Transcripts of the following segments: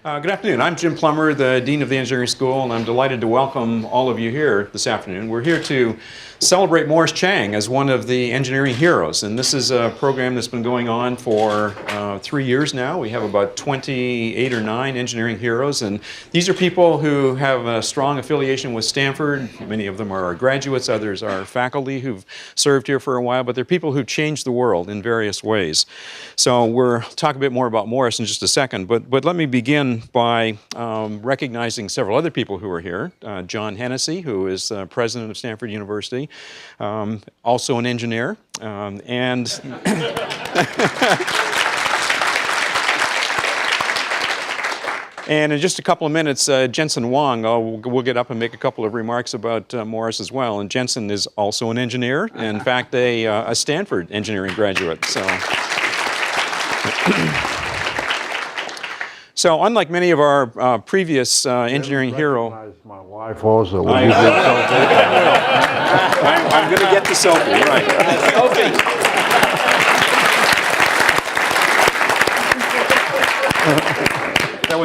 Good afternoon. I'm Jim Plummer, the Dean of the Engineering School, and I'm delighted to welcome all of you here this afternoon. We're here to celebrate Morris Chang as one of the engineering heroes, and this is a program that's been going on for 3 years now. We have about 28 or 9 engineering heroes, and these are people who have a strong affiliation with Stanford. Many of them are graduates, others are faculty who've served here for a while, but they're people who've changed the world in various ways. So we'll talk a bit more about Morris in just a second, but let me begin by recognizing several other people who are here. John Hennessy, who is president of Stanford University, also an engineer, and and in just a couple of minutes, Jensen Huang will get up and make a couple of remarks about Morris as well. And Jensen is also an engineer, in fact, a Stanford engineering graduate. So unlike many of our previous engineering hero... My wife also. I'm going to get to Sophie, right. Sophie!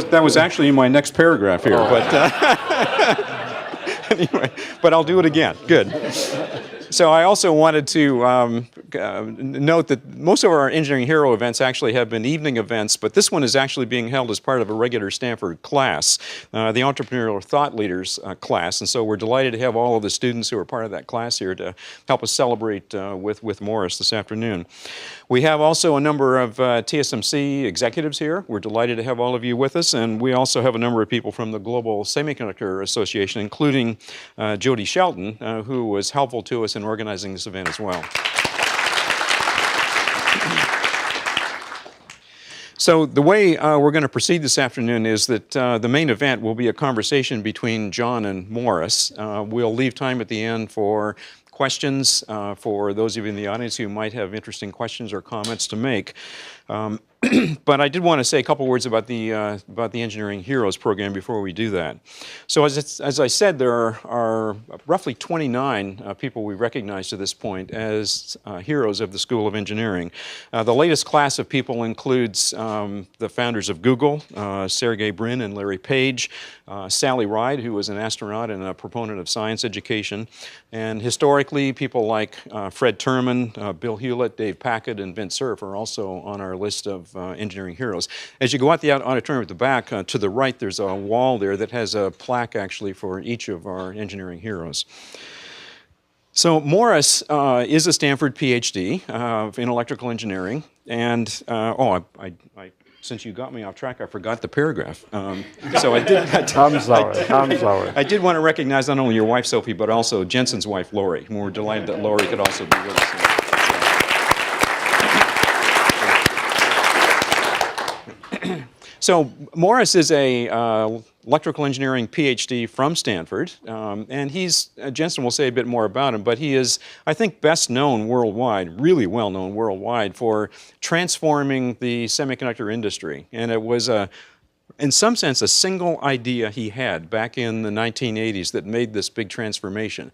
That was actually in my next paragraph here, but anyway, but I'll do it again. Good. So I also wanted to note that most of our Engineering Hero events actually have been evening events, but this one is actually being held as part of a regular Stanford class, the Entrepreneurial Thought Leaders class, and so we're delighted to have all of the students who are part of that class here to help us celebrate with Morris this afternoon. We have also a number of TSMC executives here. We're delighted to have all of you with us, and we also have a number of people from the Global Semiconductor Association, including Jody Shelton, who was helpful to us in organizing this event as well. So the way we're going to proceed this afternoon is that the main event will be a conversation between John and Morris. We'll leave time at the end for questions for those of you in the audience who might have interesting questions or comments to make. But I did want to say a couple words about the Engineering Heroes program before we do that. So as I said, there are roughly 29 people we recognize to this point as heroes of the School of Engineering. The latest class of people includes the founders of Google, Sergey Brin and Larry Page, Sally Ride, who was an astronaut and a proponent of science education, and historically people like Fred Terman, Bill Hewlett, Dave Packard, and Vint Cerf are also on our list of engineering heroes. As you go out the auditorium at the back, to the right there's a wall there that has a plaque actually for each of our engineering heroes. So Morris is a Stanford PhD in electrical engineering, and since you got me off track, I forgot the paragraph. So I did. I'm sorry. I did want to recognize not only your wife Sophie, but also Jensen's wife Lori. And we're delighted that Lori could also be with us. So Morris is a electrical engineering PhD from Stanford, and Jensen will say a bit more about him, but he is, I think, best known worldwide, really well known worldwide, for transforming the semiconductor industry. And it was in some sense, a single idea he had back in the 1980s that made this big transformation.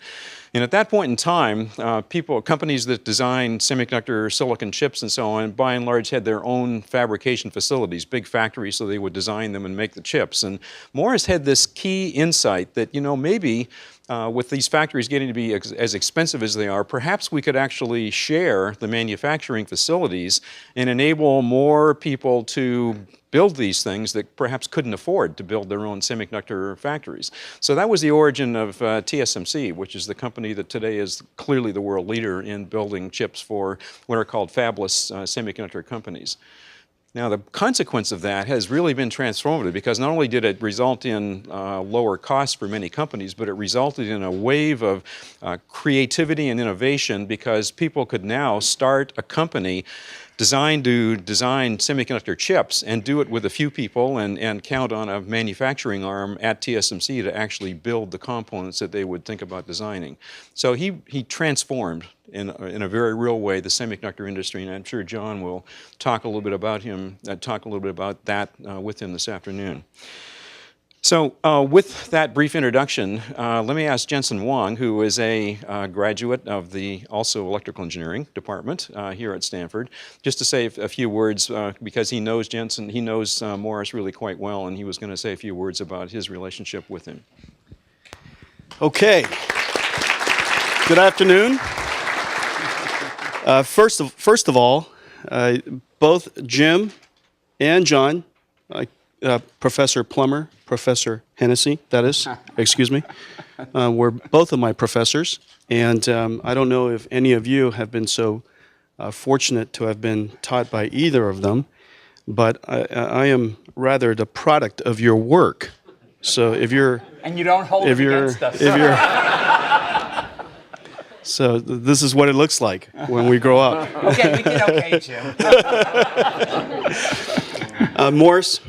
And at that point in time, companies that designed semiconductor silicon chips and so on, by and large had their own fabrication facilities, big factories, so they would design them and make the chips. And Morris had this key insight that, maybe with these factories getting to be as expensive as they are, perhaps we could actually share the manufacturing facilities and enable more people to build these things that perhaps couldn't afford to build their own semiconductor factories. So that was the origin of TSMC, which is the company that today is clearly the world leader in building chips for what are called fabless semiconductor companies. Now, the consequence of that has really been transformative because not only did it result in lower costs for many companies, but it resulted in a wave of creativity and innovation because people could now start a company designed to design semiconductor chips and do it with a few people and count on a manufacturing arm at TSMC to actually build the components that they would think about designing. So he transformed in a very real way the semiconductor industry, and I'm sure John will talk a little bit about him, talk a little bit about that with him this afternoon. So with that brief introduction, let me ask Jensen Huang, who is a graduate of the also electrical engineering department here at Stanford, just to say a few words because he knows Jensen, he knows Morris really quite well, and he was going to say a few words about his relationship with him. Okay. Good afternoon. First of all, both Jim and John, Professor Plummer, Professor Hennessy, that is, excuse me, were both of my professors. And I don't know if any of you have been so fortunate to have been taught by either of them, but I am rather the product of your work. So if you're... And you don't hold it against us. So this is what it looks like when we grow up. Okay, we can okay, Jim. Morris,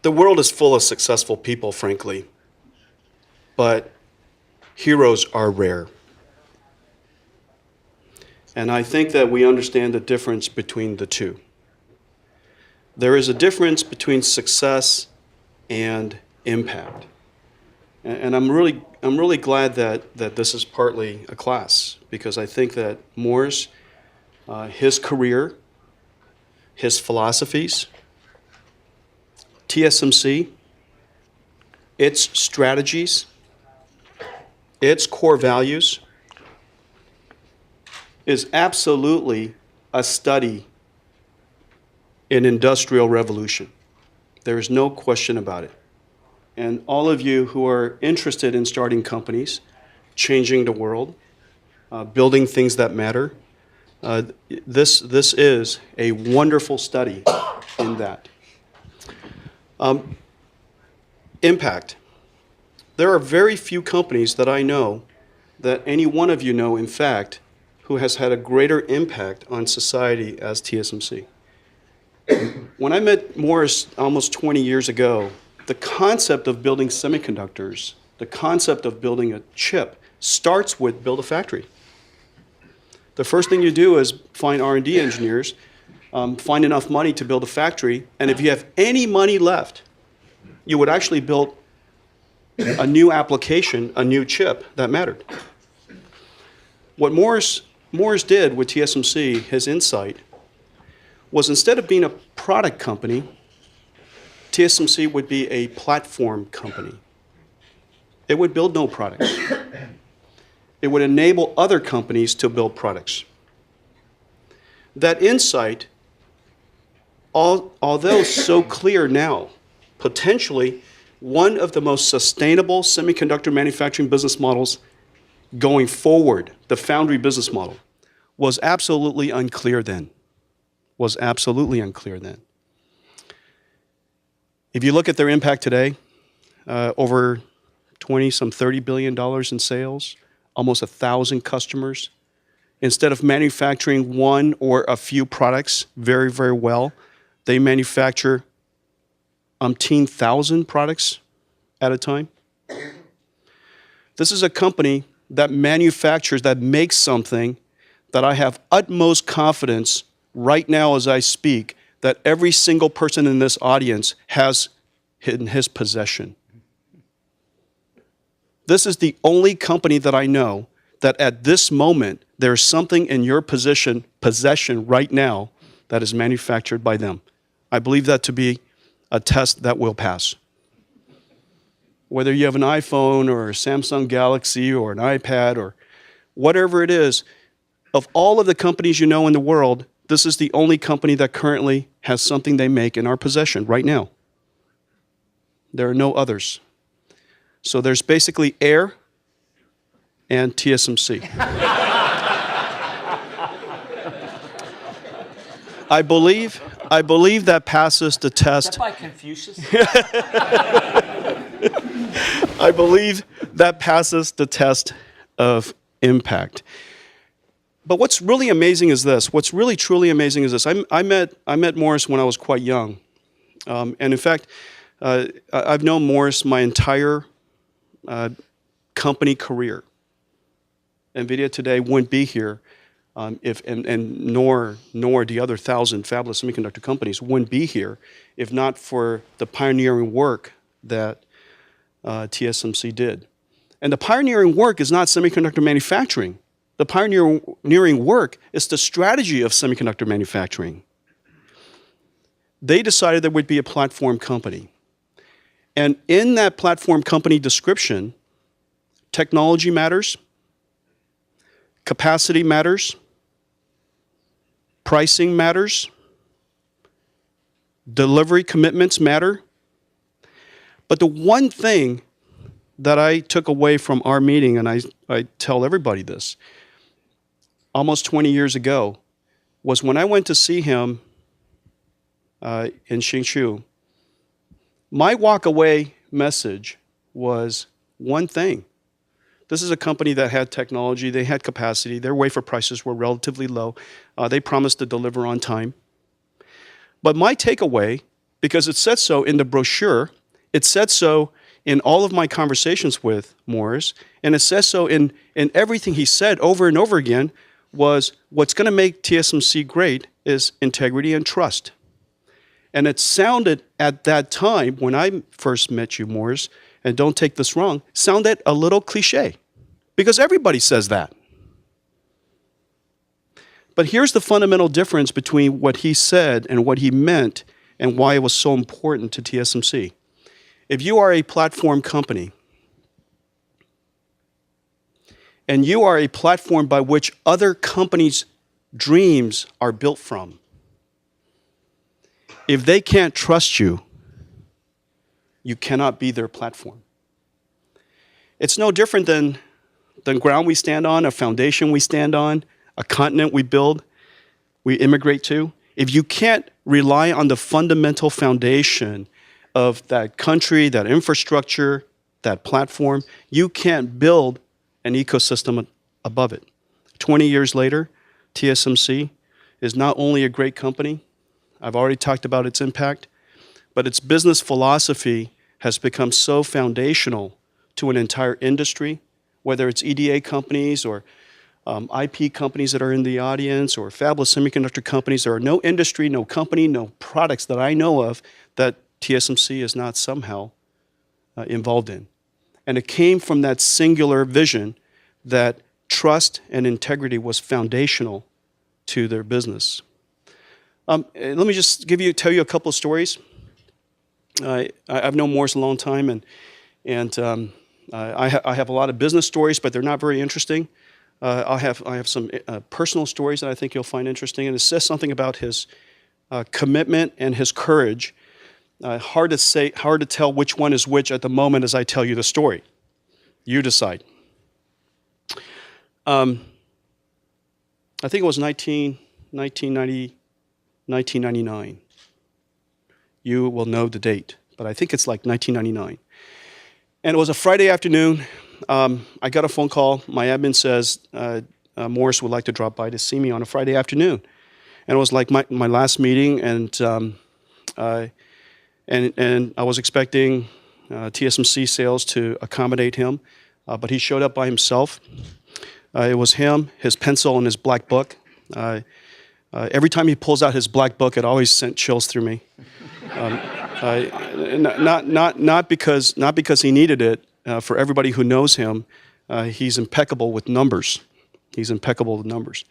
the world is full of successful people, frankly, but heroes are rare. And I think that we understand the difference between the two. There is a difference between success and impact. And I'm really glad that this is partly a class, because I think that Morris, his career, his philosophies, TSMC, its strategies, its core values, is absolutely a study in industrial revolution. There is no question about it. And all of you who are interested in starting companies, changing the world, building things that matter, this is a wonderful study in that. Impact. There are very few companies that I know, that any one of you know, in fact, who has had a greater impact on society as TSMC. When I met Morris almost 20 years ago, the concept of building semiconductors, the concept of building a chip, starts with build a factory. The first thing you do is find R&D engineers, find enough money to build a factory, and if you have any money left, you would actually build a new application, a new chip that mattered. What Morris did with TSMC, his insight, was instead of being a product company, TSMC would be a platform company. It would build no products. It would enable other companies to build products. That insight, although so clear now, potentially one of the most sustainable semiconductor manufacturing business models going forward, the foundry business model, was absolutely unclear then. Was absolutely unclear then. If you look at their impact today, over $30 billion in sales, almost 1,000 customers. Instead of manufacturing one or a few products very, very well, they manufacture umpteen thousand products at a time. This is a company that manufactures, that makes something that I have utmost confidence right now as I speak that every single person in this audience has in his possession. This is the only company that I know that at this moment there's something in your possession right now that is manufactured by them. I believe that to be a test that will pass. Whether you have an iPhone or a Samsung Galaxy or an iPad or whatever it is, of all of the companies you know in the world, this is the only company that currently has something they make in our possession right now. There are no others. So there's basically Air and TSMC. I believe that passes the test. Is that by Confucius? I believe that passes the test of impact. But what's really amazing is this. What's really truly amazing is this. I met Morris when I was quite young, and in fact, I've known Morris my entire company career. NVIDIA today wouldn't be here if and nor the other 1,000 fabless semiconductor companies wouldn't be here if not for the pioneering work that TSMC did. And the pioneering work is not semiconductor manufacturing. The pioneering work is the strategy of semiconductor manufacturing. They decided there would be a platform company. And in that platform company description, technology matters, capacity matters, pricing matters, delivery commitments matter. But the one thing that I took away from our meeting, and I tell everybody this, almost 20 years ago, was when I went to see him in Hsinchu, my walk-away message was one thing. This is a company that had technology, they had capacity, their wafer prices were relatively low, they promised to deliver on time. But my takeaway, because it said so in the brochure, it said so in all of my conversations with Morris, and it says so in everything he said over and over again, was what's going to make TSMC great is integrity and trust. And it sounded at that time, when I first met you, Morris, and don't take this wrong, sounded a little cliche, because everybody says that. But here's the fundamental difference between what he said and what he meant and why it was so important to TSMC. If you are a platform company, and you are a platform by which other companies' dreams are built from, if they can't trust you, you cannot be their platform. It's no different than the ground we stand on, a foundation we stand on, a continent we build, we immigrate to. If you can't rely on the fundamental foundation of that country, that infrastructure, that platform, you can't build an ecosystem above it. 20 years later, TSMC is not only a great company, I've already talked about its impact, but its business philosophy has become so foundational to an entire industry, whether it's EDA companies or IP companies that are in the audience or fabless semiconductor companies. There are no industry, no company, no products that I know of that TSMC is not somehow involved in. And it came from that singular vision that trust and integrity was foundational to their business. Let me just tell you a couple of stories. I've known Morris a long time, and I have a lot of business stories, but they're not very interesting. I have some personal stories that I think you'll find interesting, and it says something about his commitment and his courage. Hard to tell which one is which at the moment as I tell you the story. You decide. I think it was 1999. You will know the date, but I think it's like 1999. And it was a Friday afternoon. I got a phone call. My admin says Morris would like to drop by to see me on a Friday afternoon. And it was like my last meeting, and I was expecting TSMC sales to accommodate him, but he showed up by himself. It was him, his pencil, and his black book. Every time he pulls out his black book, it always sent chills through me. Not because he needed it. For everybody who knows him, he's impeccable with numbers. He's impeccable with numbers.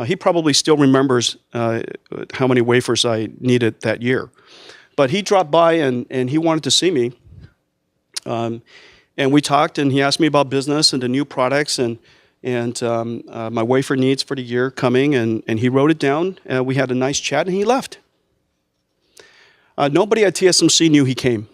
He probably still remembers how many wafers I needed that year. But he dropped by and he wanted to see me. And we talked, and he asked me about business and the new products and my wafer needs for the year coming, and he wrote it down. We had a nice chat, and he left. Nobody at TSMC knew he came.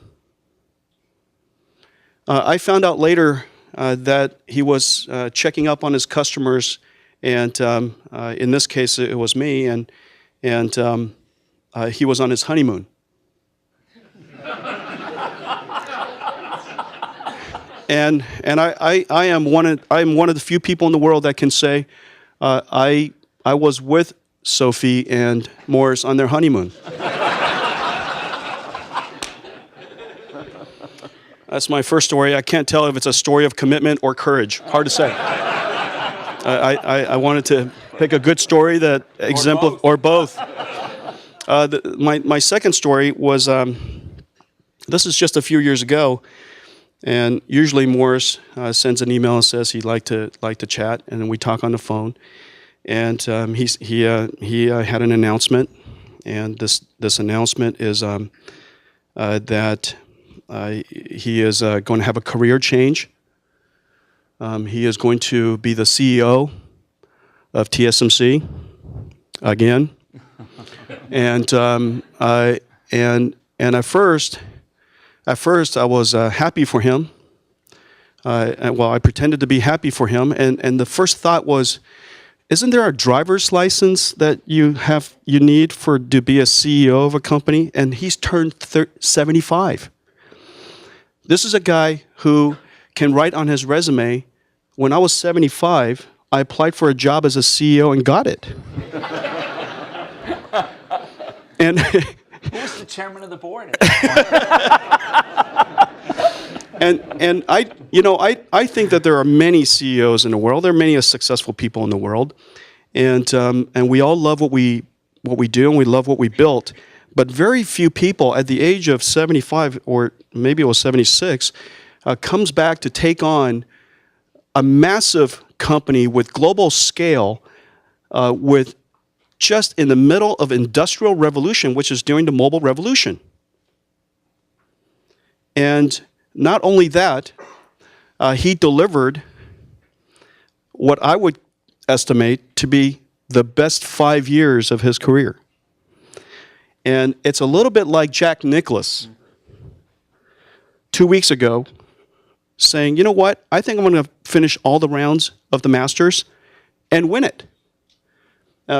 I found out later that he was checking up on his customers, and in this case, it was me, and he was on his honeymoon. And I am one of the few people in the world that can say I was with Sophie and Morris on their honeymoon. That's my first story. I can't tell if it's a story of commitment or courage. Hard to say. I wanted pick a good story that exemplifies, or both. My second story was, this is just a few years ago, and usually Morris sends an email and says he'd like to chat, and then we talk on the phone. And he had an announcement, and this announcement is that he is going to have a career change. He is going to be the CEO of TSMC again, and at first I was happy for him. I pretended to be happy for him, and the first thought was, isn't there a driver's license that you need to be a CEO of a company? And he's turned 75. This is a guy who can write on his resume, when I was 75, I applied for a job as a CEO and got it. And Who was the chairman of the board? And I think that there are many CEOs in the world. There are many successful people in the world, and we all love what we do, and we love what we built. But very few people at the age of 75, or maybe it was 76, comes back to take on a massive company with global scale, with just in the middle of industrial revolution, which is during the mobile revolution. And not only that, he delivered what I would estimate to be the best 5 years of his career. And it's a little bit like Jack Nicklaus 2 weeks ago saying, you know what, I think I'm going to finish all the rounds of the Masters and win it.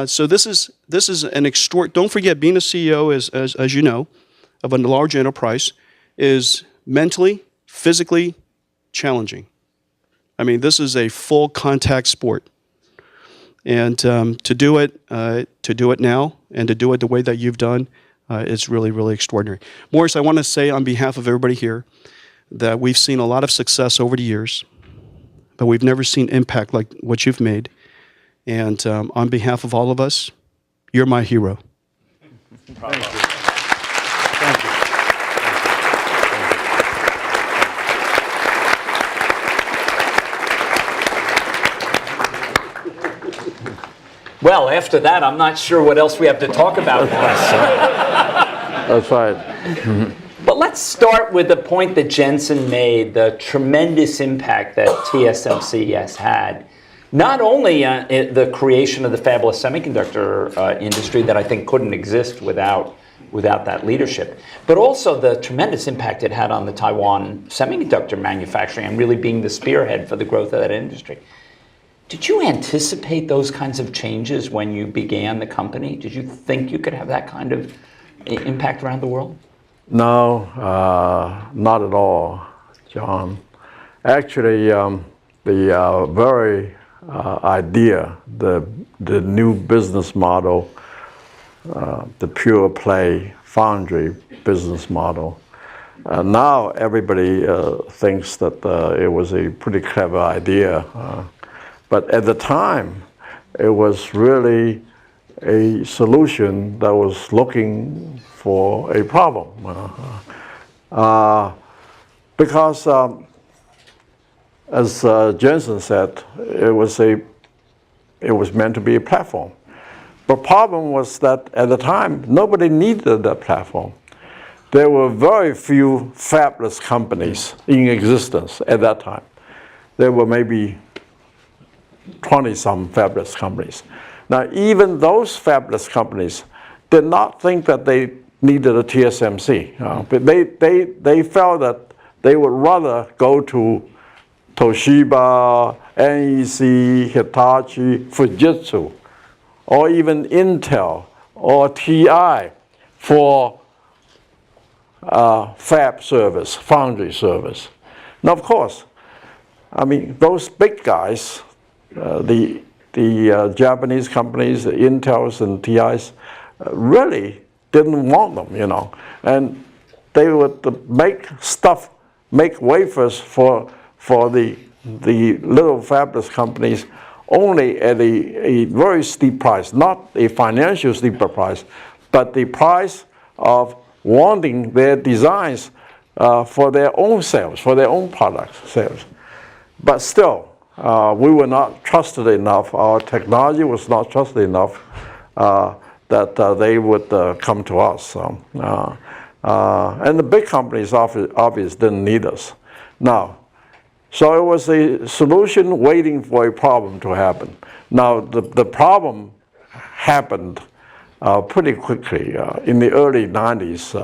So this is an don't forget, being a CEO, as you know, of a large enterprise, is mentally, physically challenging. I mean, this is a full contact sport. And to do it now, and to do it the way that you've done, is really, really extraordinary. Morris, I want to say on behalf of everybody here that we've seen a lot of success over the years, but we've never seen impact like what you've made. And on behalf of all of us, you're my hero. Thank you. Thank you. Well, after that, I'm not sure what else we have to talk about now. That's right. But let's start with the point that Jensen made, the tremendous impact that TSMC has had. Not only the creation of the fabless semiconductor industry that I think couldn't exist without that leadership, but also the tremendous impact it had on the Taiwan semiconductor manufacturing and really being the spearhead for the growth of that industry. Did you anticipate those kinds of changes when you began the company? Did you think you could have that kind of impact around the world? No, not at all, John. Actually, the very idea, the new business model, the pure play foundry business model, now everybody thinks that it was a pretty clever idea. But at the time, it was really a solution that was looking for a problem. Because, as Jensen said, it was meant to be a platform. The problem was that at the time, nobody needed that platform. There were very few fabless companies in existence at that time. There were maybe 20-some fabless companies. Now, even those fabless companies did not think that they needed a TSMC. But they felt that they would rather go to Toshiba, NEC, Hitachi, Fujitsu, or even Intel or TI for fab service, foundry service. Now, of course, I mean, those big guys, the Japanese companies, the Intels and TIs, really didn't want them, you know. And they would make wafers for the little fabless companies only at a very steep price, not a financial steep price, but the price of wanting their designs for their own sales, for their own product sales. But still, we were not trusted enough, our technology was not trusted enough that they would come to us. And the big companies obviously didn't need us. Now, so it was a solution waiting for a problem to happen. Now, the problem happened pretty quickly in the early 90s.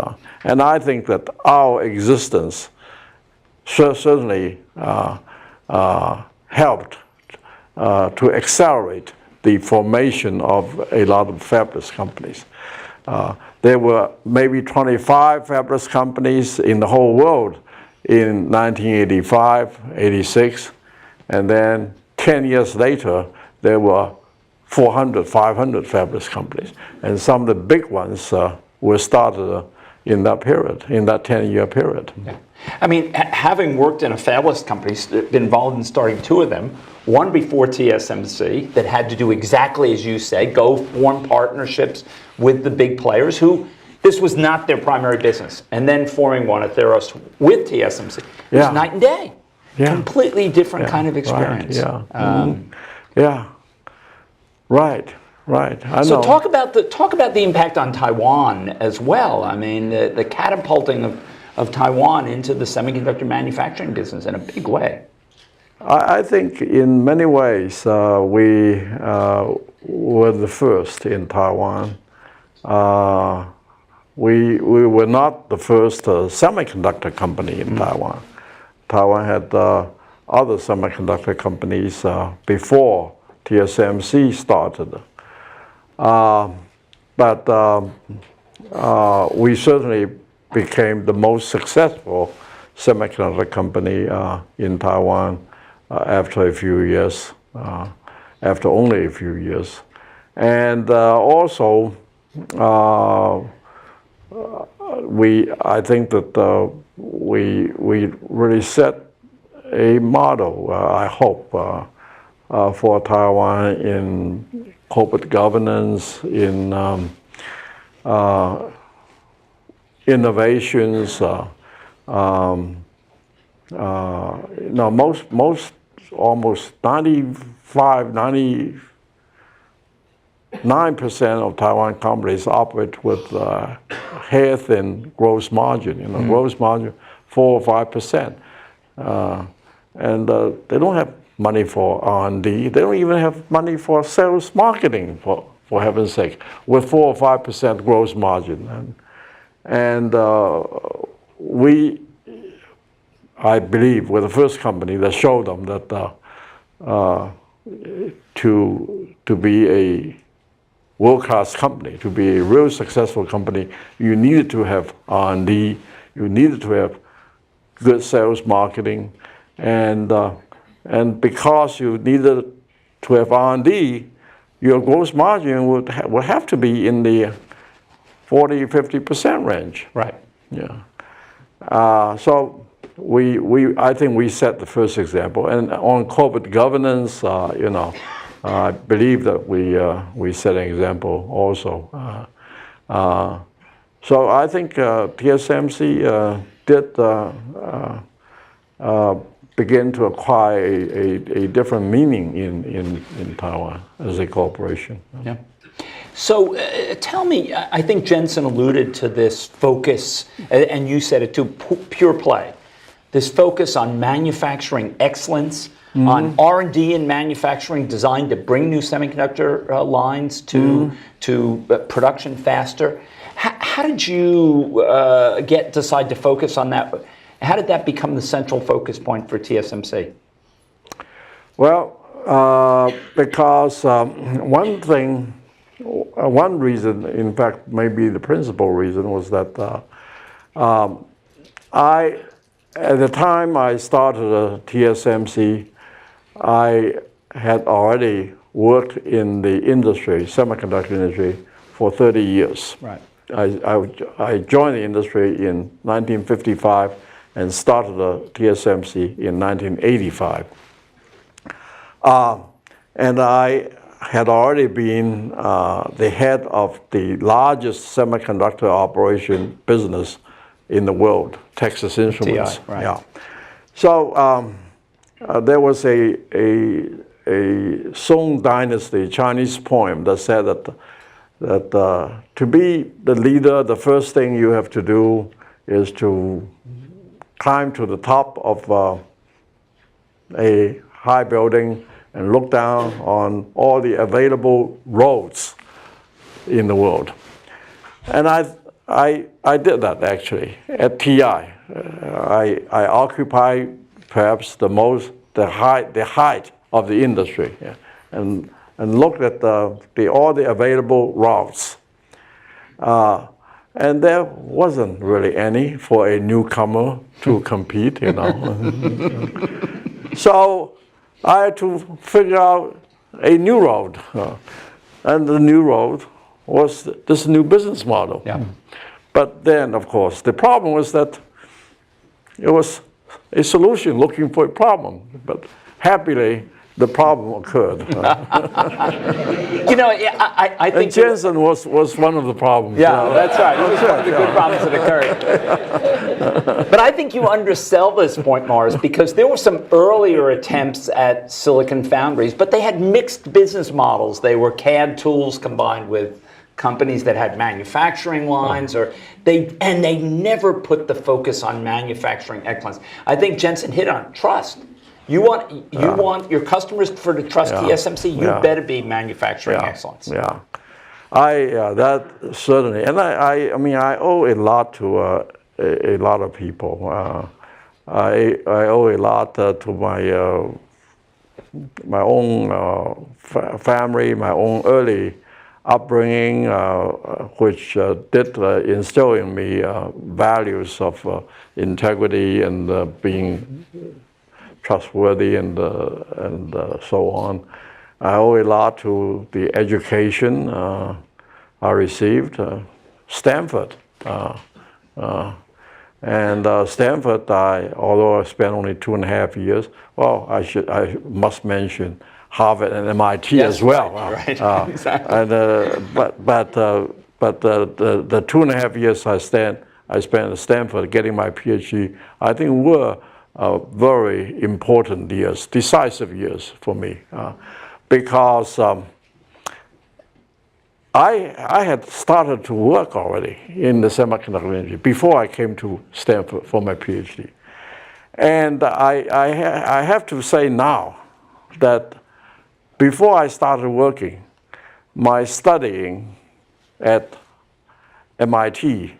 And I think that our existence certainly helped to accelerate the formation of a lot of fabless companies. There were maybe 25 fabless companies in the whole world in 1985, 86, and then 10 years later, there were 400, 500 fabless companies. And some of the big ones were started in that period, in that 10-year period. Yeah. I mean, having worked in a fabless company, been involved in starting 2 of them, one before TSMC that had to do exactly as you said, go form partnerships with the big players who this was not their primary business. And then forming one at Atheros with TSMC. It was night and day. Yeah. Completely different kind of experience. Right. Yeah. Right. I So know. talk about the impact on Taiwan as well. I mean, the catapulting of Taiwan into the semiconductor manufacturing business in a big way. I think in many ways we were the first in Taiwan. We were not the first semiconductor company in Taiwan. Taiwan had other semiconductor companies before TSMC started. But we certainly became the most successful semiconductor company in Taiwan after a few years, after only a few years. And also, I think that we really set a model, I hope, for Taiwan in corporate governance, in innovations. Almost 99% of Taiwan companies operate with hair-thin gross margin. Gross margin 4 or 5%, and they don't have money for R&D. They don't even have money for sales marketing, for heaven's sake, with 4 or 5% gross margin. And we, I believe, were the first company that showed them that to be a world-class company, to be a real successful company, you needed to have R&D, you needed to have good sales marketing, and because you needed to have R&D, your gross margin would have to be in the 40-50% range. Right. Yeah. So I think we set the first example, and on corporate governance, I believe that we set an example also. So I think TSMC did begin to acquire a different meaning in Taiwan as a corporation. Yeah. So tell me, I think Jensen alluded to this focus, and you said it too, pure play. This focus on manufacturing excellence, on R&D and manufacturing designed to bring new semiconductor lines to production faster. How did you decide to focus on that? How did that become the central focus point for TSMC? Well, because one reason, in fact, maybe the principal reason, was that at the time I started TSMC, I had already worked in the industry, semiconductor industry, for 30 years. Right. I joined the industry in 1955 and started TSMC in 1985. And I had already been the head of the largest semiconductor operation business in the world, Texas Instruments. TI, right. Yeah. So there was a Song Dynasty Chinese poem that said that to be the leader, the first thing you have to do is to climb to the top of a high building and look down on all the available roads in the world. And I did that actually at TI. I occupy perhaps the height of the industry, yeah, and looked at all the available routes. And there wasn't really any for a newcomer to compete, you know. So I had to figure out a new road. And the new road was this new business model. Yeah. But then, of course, the problem was that it was a solution looking for a problem. But happily, the problem occurred. You know, I And think Jensen was one of the problems. yeah, that's right. It was one of the good problems that occurred. But I think you undersell this point, Morris, because there were some earlier attempts at silicon foundries, but they had mixed business models. They were CAD tools combined with companies that had manufacturing lines, they never put the focus on manufacturing excellence. I think Jensen hit on trust. You want your customers to trust TSMC. You better be manufacturing excellence. Yeah, that certainly, and I mean I owe a lot to a lot of people. I owe a lot to my own family, my own early upbringing, which did instill in me values of integrity and being trustworthy and so on. I owe a lot to the education I received. Stanford. Stanford, although I spent only 2.5 years, well, I must mention Harvard and MIT as well. Right, exactly. And, but the 2.5 years I spent at Stanford getting my PhD, I think were very important years, decisive years for me, because I had started to work already in the semiconductor industry before I came to Stanford for my PhD. And I have to say now that before I started working, my studying at MIT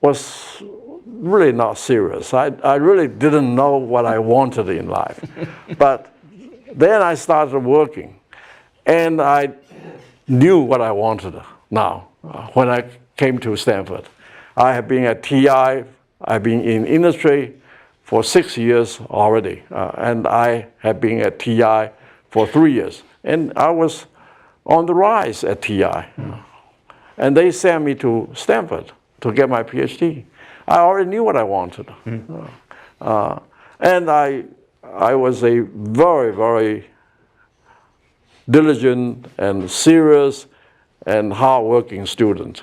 was really not serious. I really didn't know what I wanted in life. But then I started working, and I knew what I wanted now when I came to Stanford. I have been at TI, I've been in industry for 6 years already, and I have been at TI for 3 years. And I was on the rise at TI. And they sent me to Stanford to get my PhD. I already knew what I wanted. And I was a very, very diligent and serious and hard-working student.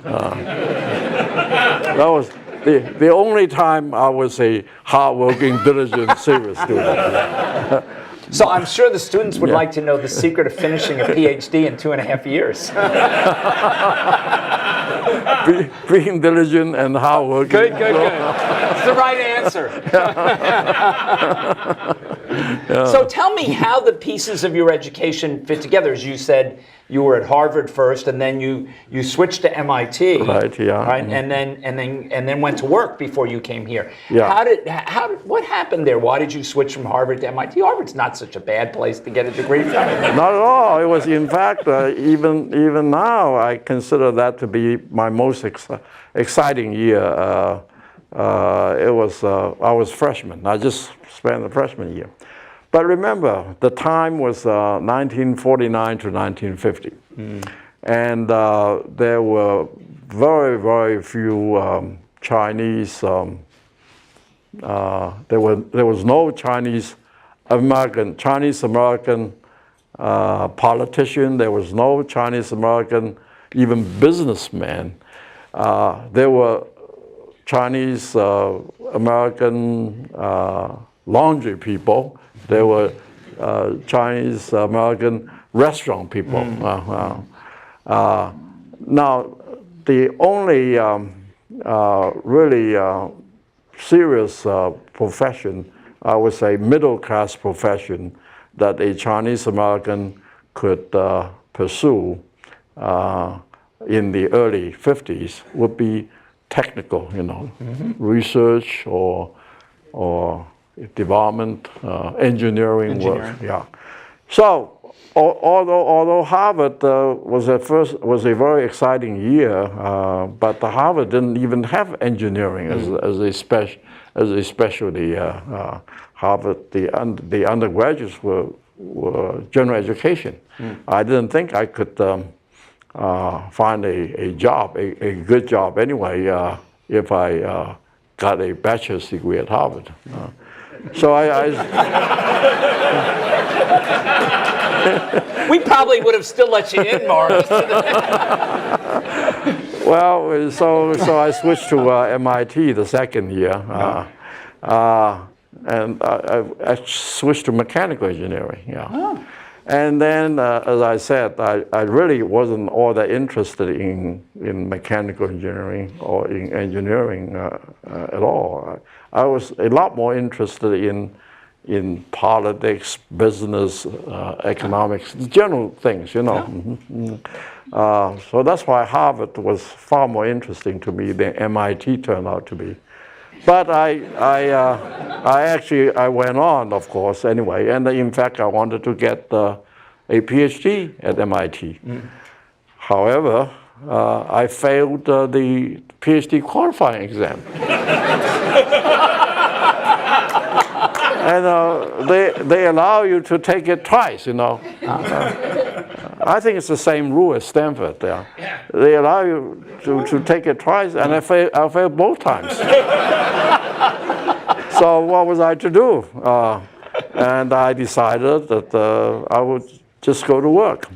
That was the only time I was a hard-working, diligent, serious student. So I'm sure the students would like to know the secret of finishing a PhD in 2.5 years. Being diligent and hardworking. Good. That's the right answer. So tell me how the pieces of your education fit together. As you said, you were at Harvard first, and then you switched to MIT. Right. Yeah. Right, and then went to work before you came here. Yeah. What happened there? Why did you switch from Harvard to MIT? Harvard's not such a bad place to get a degree from. Not at all. It was, in fact, even now, I consider that to be my most exciting year. I was freshman. I just spent the freshman year. But remember, the time was 1949 to 1950. And there were very, very few Chinese, there was no Chinese Chinese American politician. There was no Chinese American, even businessman. There were Chinese American laundry people. There were Chinese American restaurant people. Now, the only really serious profession, I would say middle class profession, that a Chinese American could pursue in the early 50s would be technical, research or development, engineering work. Yeah. So although Harvard was a very exciting year, but Harvard didn't even have engineering as a specialty. Harvard, the undergraduates were general education. I didn't think I could find a job, a good job anyway, if I got a bachelor's degree at Harvard. So We probably would have still let you in, Morris. Well, so I switched to MIT the second year, and I switched to mechanical engineering. Yeah. Oh. And then, as I said, I really wasn't all that interested in mechanical engineering or in engineering at all. I was a lot more interested in politics, business, economics, general things, So that's why Harvard was far more interesting to me than MIT turned out to be. But I went on, of course, anyway, and in fact I wanted to get a PhD at MIT. However, I failed the PhD qualifying exam. And they allow you to take it twice, I think it's the same rule as Stanford. They allow you to take it twice, and I failed both times. So what was I to do? And I decided that I would just go to work.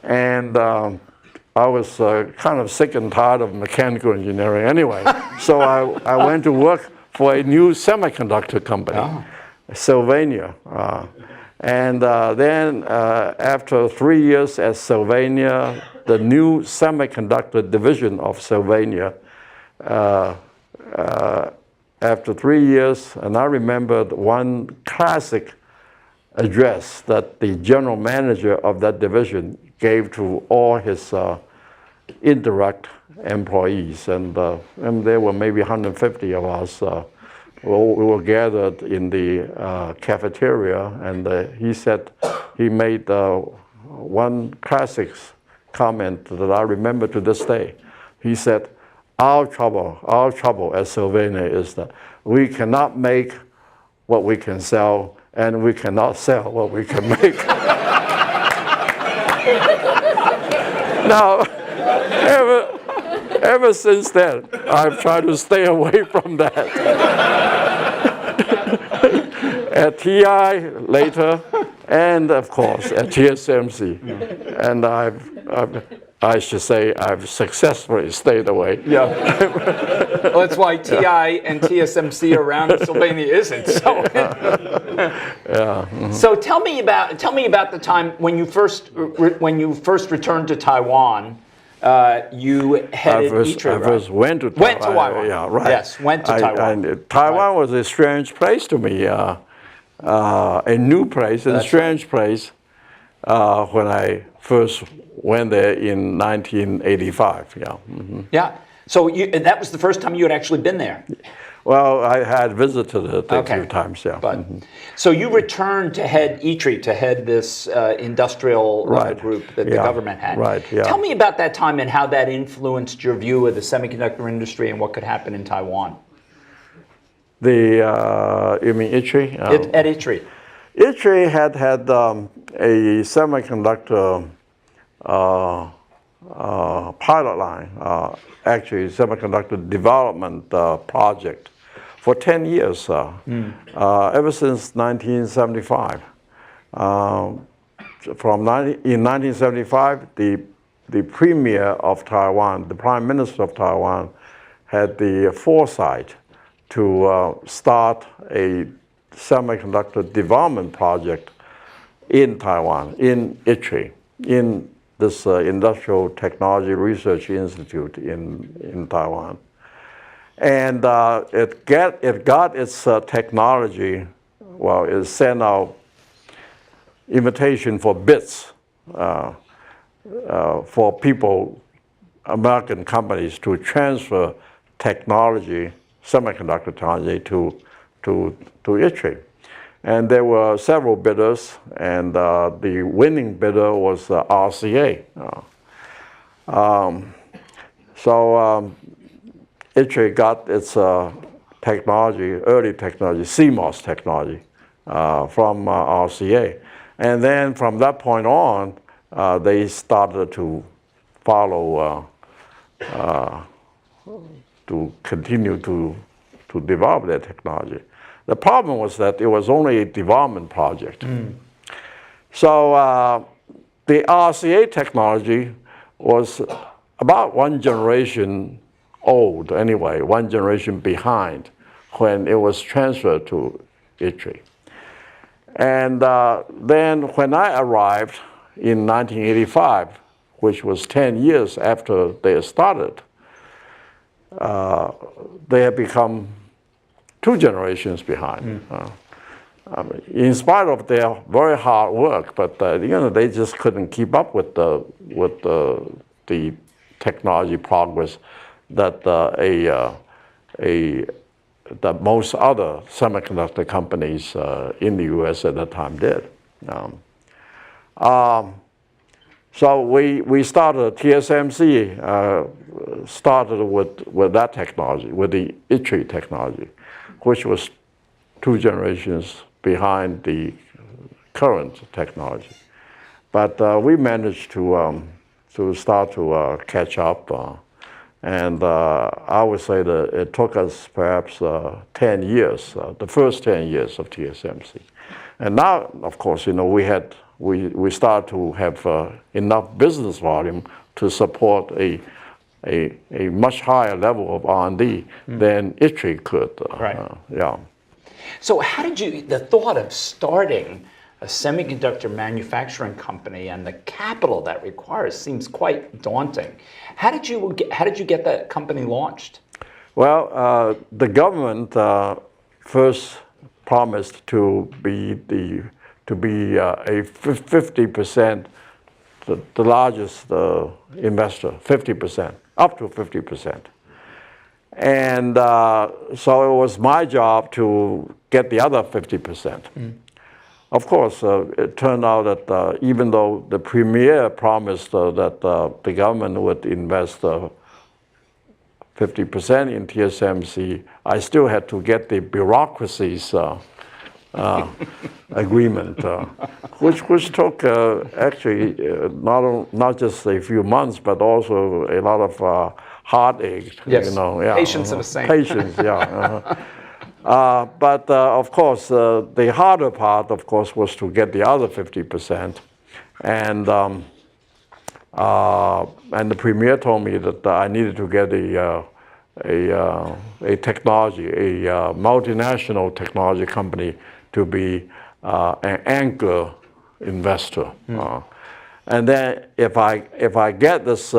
And I was kind of sick and tired of mechanical engineering anyway. So I went to work for a new semiconductor company, Sylvania. And then after 3 years at Sylvania, the new semiconductor division of Sylvania, after 3 years, and I remembered one classic address that the general manager of that division gave to all his indirect employees, and there were maybe 150 of us. We were gathered in the cafeteria, and he made one classic comment that I remember to this day. He said, our trouble at Sylvania is that we cannot make what we can sell, and we cannot sell what we can make. Now, ever since then, I've tried to stay away from that. At TI later, and of course at TSMC, and I should say I've successfully stayed away. Yeah. Well, that's why TI and TSMC around Sylvania isn't. So. So tell me about the time when you first returned to Taiwan. You headed ITRI, I first went to Taiwan. Went to Taiwan. Yeah, right. Yes, went to Taiwan. Taiwan was a strange place to me. A new place, a strange place when I first went there in 1985. Yeah. Yeah. So that was the first time you had actually been there. Well, I had visited it a few times. Yeah. But so you returned to head ITRI, to head this industrial group that the government had. Right. Yeah. Tell me about that time and how that influenced your view of the semiconductor industry and what could happen in Taiwan. You mean ITRI? At ITRI. ITRI had a semiconductor pilot line, actually semiconductor development project for 10 years, ever since 1975. In 1975, the premier of Taiwan, the prime minister of Taiwan, had the foresight to start a semiconductor development project in Taiwan, in ITRI, in this Industrial Technology Research Institute in Taiwan. And it got its technology, well, it sent out invitation for bids for people, American companies, to transfer technology, semiconductor technology to ITRI. And there were several bidders, and the winning bidder was RCA. ITRI got its technology, early technology, CMOS technology, from RCA. And then from that point on, they started to follow, to continue to develop their technology. The problem was that it was only a development project. So the RCA technology was about one generation old anyway, one generation behind when it was transferred to ITRI. And then when I arrived in 1985, which was 10 years after they started, they had become 2 generations behind. In spite of their very hard work, but they just couldn't keep up with the technology progress that that most other semiconductor companies in the U.S. at that time did. So we started, TSMC started with that technology, with the ITRI technology, which was 2 generations behind the current technology. But we managed to start to catch up. And I would say that it took us perhaps 10 years, the first 10 years of TSMC. And now, of course, we start to have enough business volume to support a much higher level of R&D than ITRI could. Right. Yeah. So how did the thought of starting a semiconductor manufacturing company and the capital that requires seems quite daunting. How did you get that company launched? Well, the government first promised to be a 50%, the largest investor, 50%, up to 50%. And so it was my job to get the other 50%. Of course, it turned out that even though the premier promised that the government would invest 50% in TSMC, I still had to get the bureaucracy's agreement, which took actually not just a few months, but also a lot of heartache. Yes. Yeah, Patience of a saint. Patience, yeah. But of course, the harder part, of course, was to get the other 50%. And the premier told me that I needed to get a technology, a multinational technology company to be an anchor investor. And then if I get this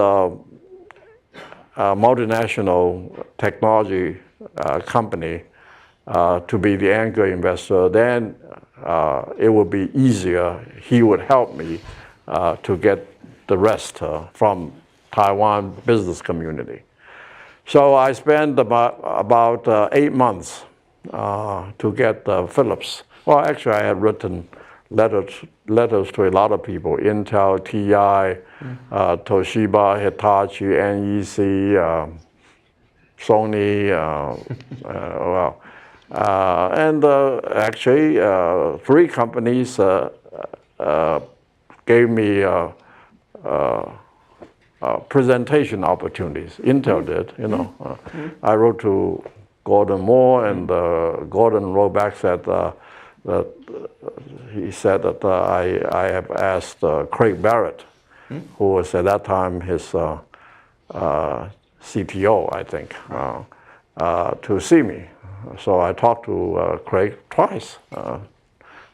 multinational technology company to be the anchor investor, then it would be easier. He would help me to get the rest from Taiwan business community. So I spent about 8 months to get Philips. Well, actually, I had written letters to a lot of people: Intel, TI, Toshiba, Hitachi, NEC, Sony. And actually, 3 companies gave me presentation opportunities. Intel did, I wrote to Gordon Moore, and Gordon wrote back said that he said that I have asked Craig Barrett, who was at that time his CTO, I think, to see me. So I talked to Craig twice,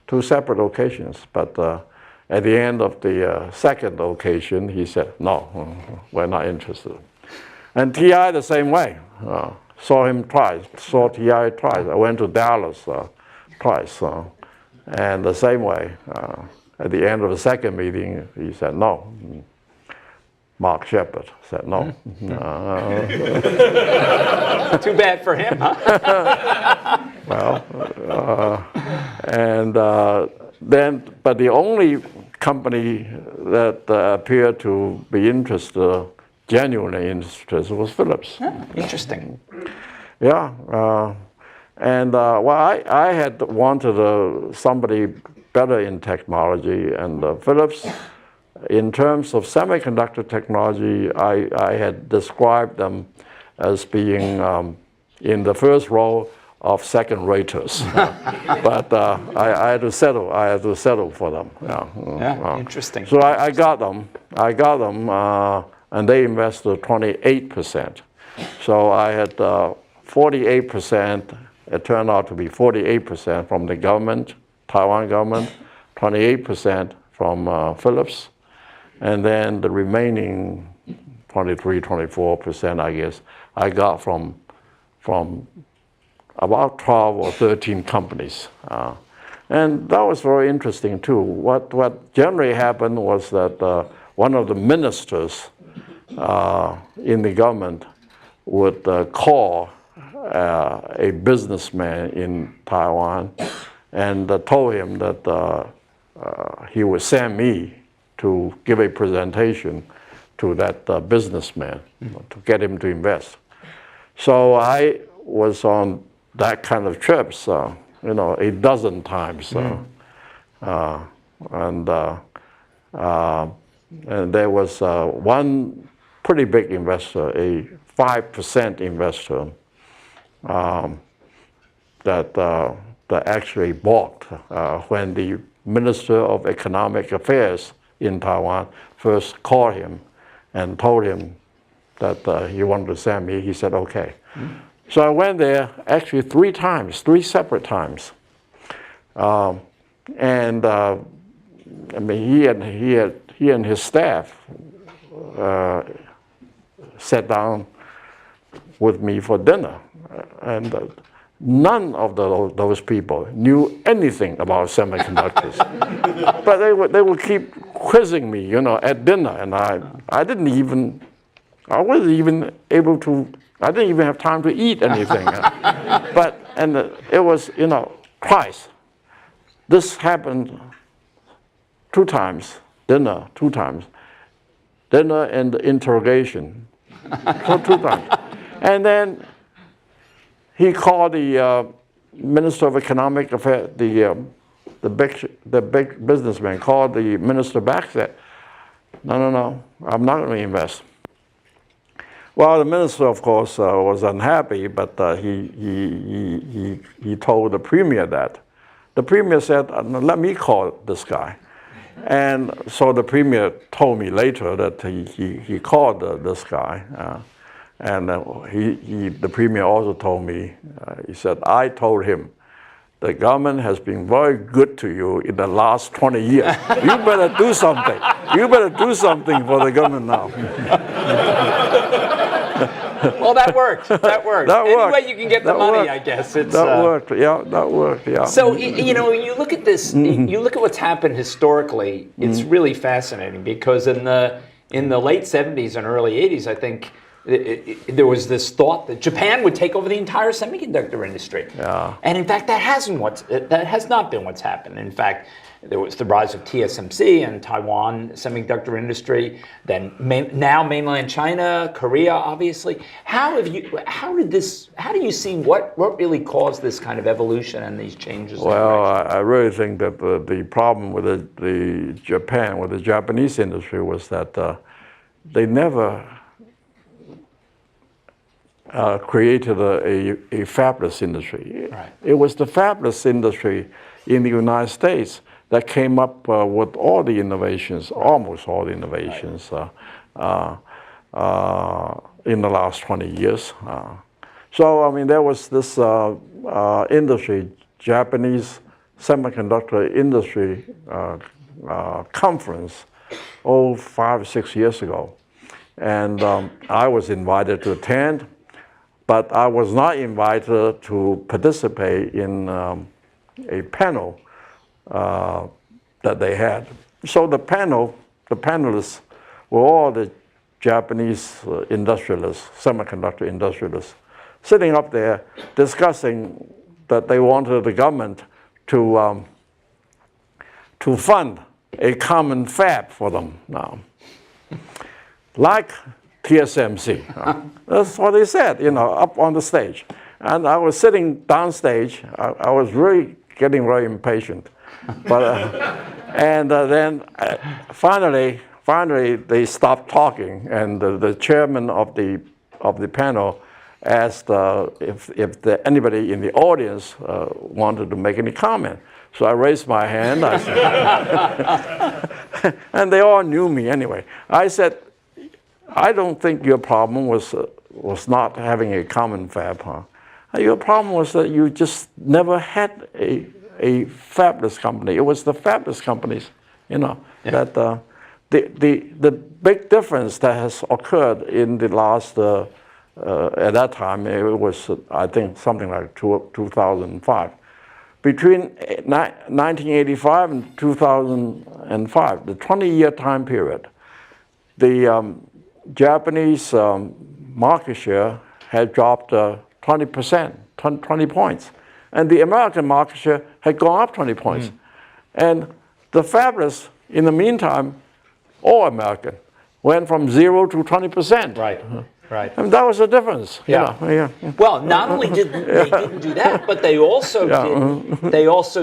2 separate occasions. But at the end of the second occasion, he said, no, we're not interested. And TI the same way. Saw him twice, saw TI twice. I went to Dallas twice. And the same way, at the end of the second meeting, he said no. Mark Shepard said no. Too bad for him, huh? But the only company that appeared to be interested, genuinely interested, was Philips. Interesting. Yeah. I had wanted somebody better in technology, and Philips, in terms of semiconductor technology, I had described them as being in the first row of second-raters. But I had to settle. I had to settle for them. Interesting. So I got them. And they invested 28%. So I had 48%. It turned out to be 48% from the government, Taiwan government, 28% from Philips, and then the remaining 24%, I guess, I got from about 12 or 13 companies. And that was very interesting too. What generally happened was that one of the ministers in the government would call a businessman in Taiwan and told him that he would send me to give a presentation to that businessman to get him to invest. So I was on that kind of trips, a dozen times. And there was one pretty big investor, a 5% investor, that actually bought when the Minister of Economic Affairs in Taiwan first called him and told him that he wanted to send me. He said, okay. So I went there actually 3 separate times. He and his staff sat down with me for dinner. And none of those people knew anything about semiconductors. But they would keep quizzing me, at dinner. And I wasn't even have time to eat anything. It was, twice. This happened 2 times, dinner 2 times. Dinner and interrogation, 2 times. And then he called the Minister of Economic Affairs, the big businessman, called the minister back, said, no, I'm not going to invest. Well, the minister, of course, was unhappy, but he told the premier that. The premier said, let me call this guy. And so the premier told me later that he called this guy. The premier also told me, he said, I told him, the government has been very good to you in the last 20 years. You better do something. You better do something for the government now. Well, that worked. That worked. Any way you can get the money, I guess. That worked. Yeah, that worked. Yeah. So when you look at this, you look at what's happened historically. It's really fascinating because in the late 70s and early 80s, I think there was this thought that Japan would take over the entire semiconductor industry. Yeah. And in fact, that has not been what's happened. In fact, there was the rise of TSMC and Taiwan semiconductor industry. Then now mainland China, Korea, obviously. How do you see what really caused this kind of evolution and these changes? Well, I really think that the problem with the Japanese industry was that they never created a fabless industry. Right. It was the fabless industry in the United States that came up with all the innovations, almost all the innovations in the last 20 years. So, I mean, there was this industry, Japanese semiconductor industry conference, 5 or 6 years ago. And I was invited to attend, but I was not invited to participate in a panel that they had. So the panelists were all the Japanese industrialists, semiconductor industrialists, sitting up there discussing that they wanted the government to fund a common fab for them now, like TSMC. That's what they said, up on the stage. And I was sitting downstage. I was really getting very impatient. But and then finally they stopped talking, and the chairman of the panel asked if anybody in the audience wanted to make any comment. So I raised my hand. I said, and they all knew me anyway. I said, I don't think your problem was not having a common fab, huh? Your problem was that you just never had a fabless company. It was the fabless companies, that the big difference that has occurred in the last, at that time, it was, I think, something like 2005. Between 1985 and 2005, the 20-year time period, the Japanese market share had dropped 20%, 20 points. And the American market share had gone up 20 points. And the fabless, in the meantime, all American, went from 0 to 20%. Right. Right. And that was the difference. Yeah. Well, not only did they didn't do that, but they also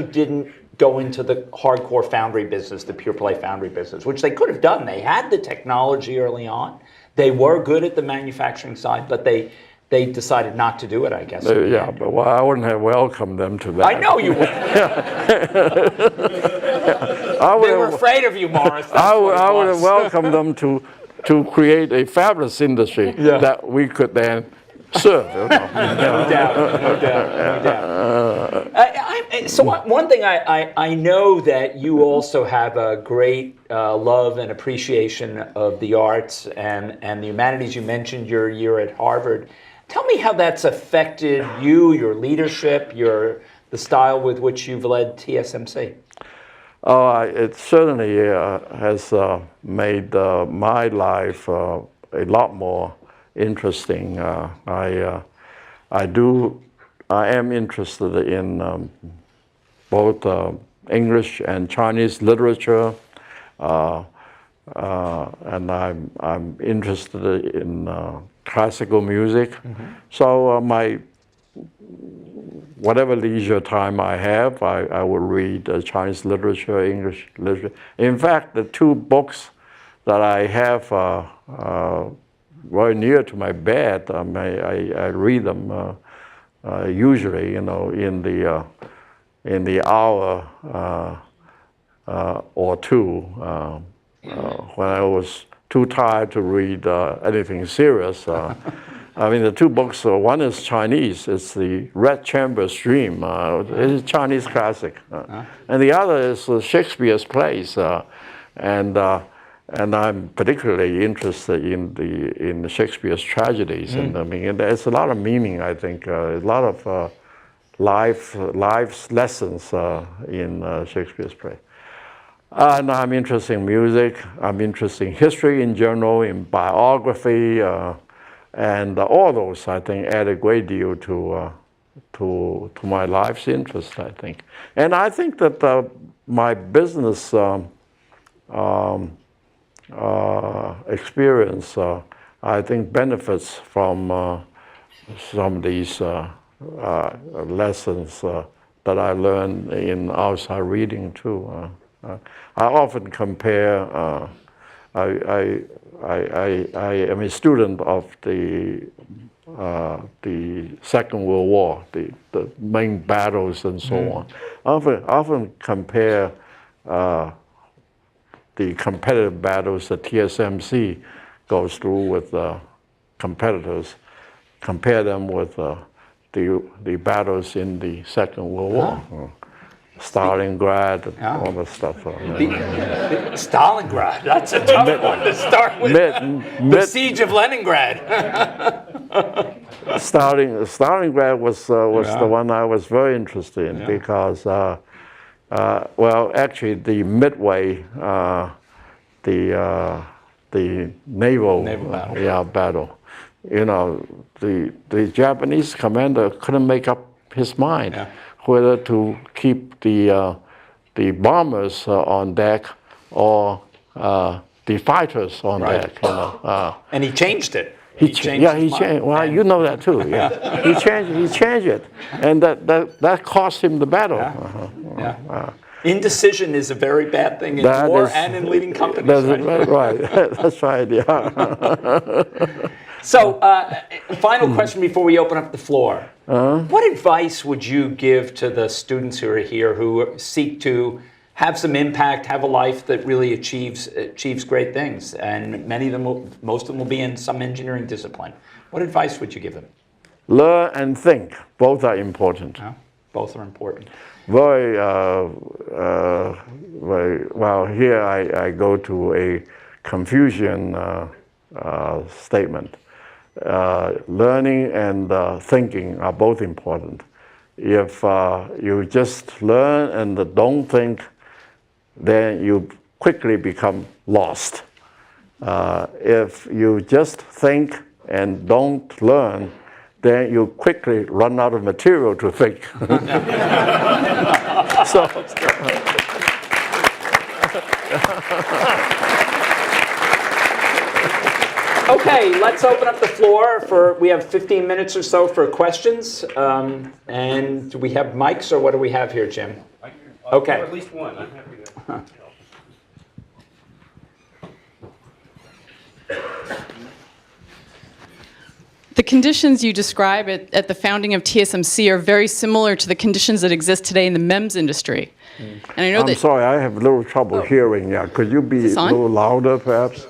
didn't go into the hardcore foundry business, the pure play foundry business, which they could have done. They had the technology early on. They were good at the manufacturing side, but they decided not to do it, I guess. Yeah, but I wouldn't have welcomed them to that. I know you wouldn't. They were afraid of you, Morris. I would have welcomed them to create a fabulous industry that we could then serve. No doubt. So one thing I know that you also have a great love and appreciation of the arts and the humanities. You mentioned your year at Harvard. Tell me how that's affected you, your leadership, the style with which you've led TSMC. It certainly has made my life a lot more interesting. I am interested in both English and Chinese literature, and I'm interested in classical music. So whatever leisure time I have, I will read Chinese literature, English literature. In fact, the two books that I have very near to my bed, I read them usually, in the hour or two when I was too tired to read anything serious. I mean, the two books, one is Chinese, it's the Red Chamber's Dream, it's a Chinese classic. And the other is Shakespeare's plays. And I'm particularly interested in Shakespeare's tragedies. And I mean, there's a lot of meaning, I think, a lot of life's lessons in Shakespeare's play. And I'm interested in music, I'm interested in history in general, in biography, and all those, I think, add a great deal to my life's interest, I think. And I think that my business experience, I think, benefits from some of these lessons that I learned in outside reading too. I often compare I am a student of the Second World War, the main battles and so on. Often compare the competitive battles that TSMC goes through with competitors, compare them with the battles in the Second World War. Stalingrad and all that stuff. Stalingrad, that's a tough one to start with. The Siege of Leningrad. Stalingrad was the one I was very interested in because, well, actually the Midway, the naval battle. You know, the Japanese commander couldn't make up his mind whether to keep the bombers on deck or the fighters on deck. You know, and he changed it. He changed. Well, you know that too. Yeah, he changed it, and that cost him the battle. Indecision is a very bad thing in war and in leading companies. That's right. That's right. Yeah. So, final question before we open up the floor. What advice would you give to the students who are here who seek to have some impact, have a life that really achieves great things? And most of them will be in some engineering discipline. What advice would you give them? Learn and think. Both are important. Both are important. Very well. Here I go to a Confucian statement. Learning and thinking are both important. If you just learn and don't think, then you quickly become lost. If you just think and don't learn, then you quickly run out of material to think. Okay, let's open up the floor we have 15 minutes or so for questions. And do we have mics, or what do we have here, Jim? Okay. Or at least one. I'm happy to. The conditions you describe at the founding of TSMC are very similar to the conditions that exist today in the MEMS industry. And I know I'm sorry, I have a little trouble hearing. Yeah, could you be a little louder, perhaps?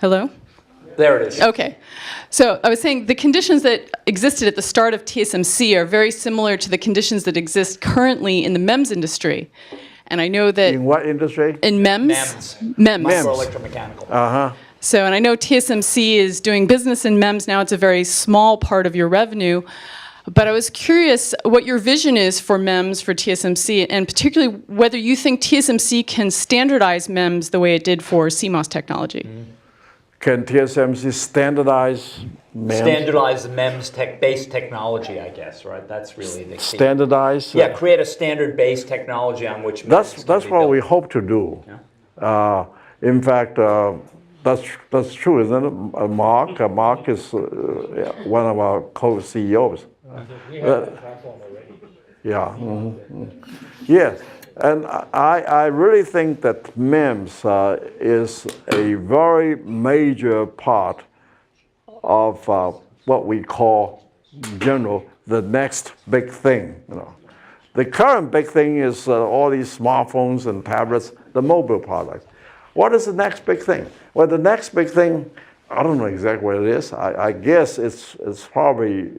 Hello? There it is. Okay. So I was saying the conditions that existed at the start of TSMC are very similar to the conditions that exist currently in the MEMS industry. And I know that... In what industry? In MEMS. MEMS. Microelectromechanical. So, and I know TSMC is doing business in MEMS now. It's a very small part of your revenue. But I was curious what your vision is for MEMS for TSMC, and particularly whether you think TSMC can standardize MEMS the way it did for CMOS technology. Can TSMC standardize MEMS? Standardize the MEMS-based technology, I guess, right? That's really the key. Standardize? Yeah, create a standard-based technology on which MEMS That's what we hope to do. Yeah. In fact, that's true, isn't it? Mark is one of our co-CEOs. Yeah. Yes, and I really think that MEMS is a very major part of what we call, in general, the next big thing. You know, the current big thing is all these smartphones and tablets, the mobile products. What is the next big thing? Well, the next big thing, I don't know exactly what it is. I guess it's probably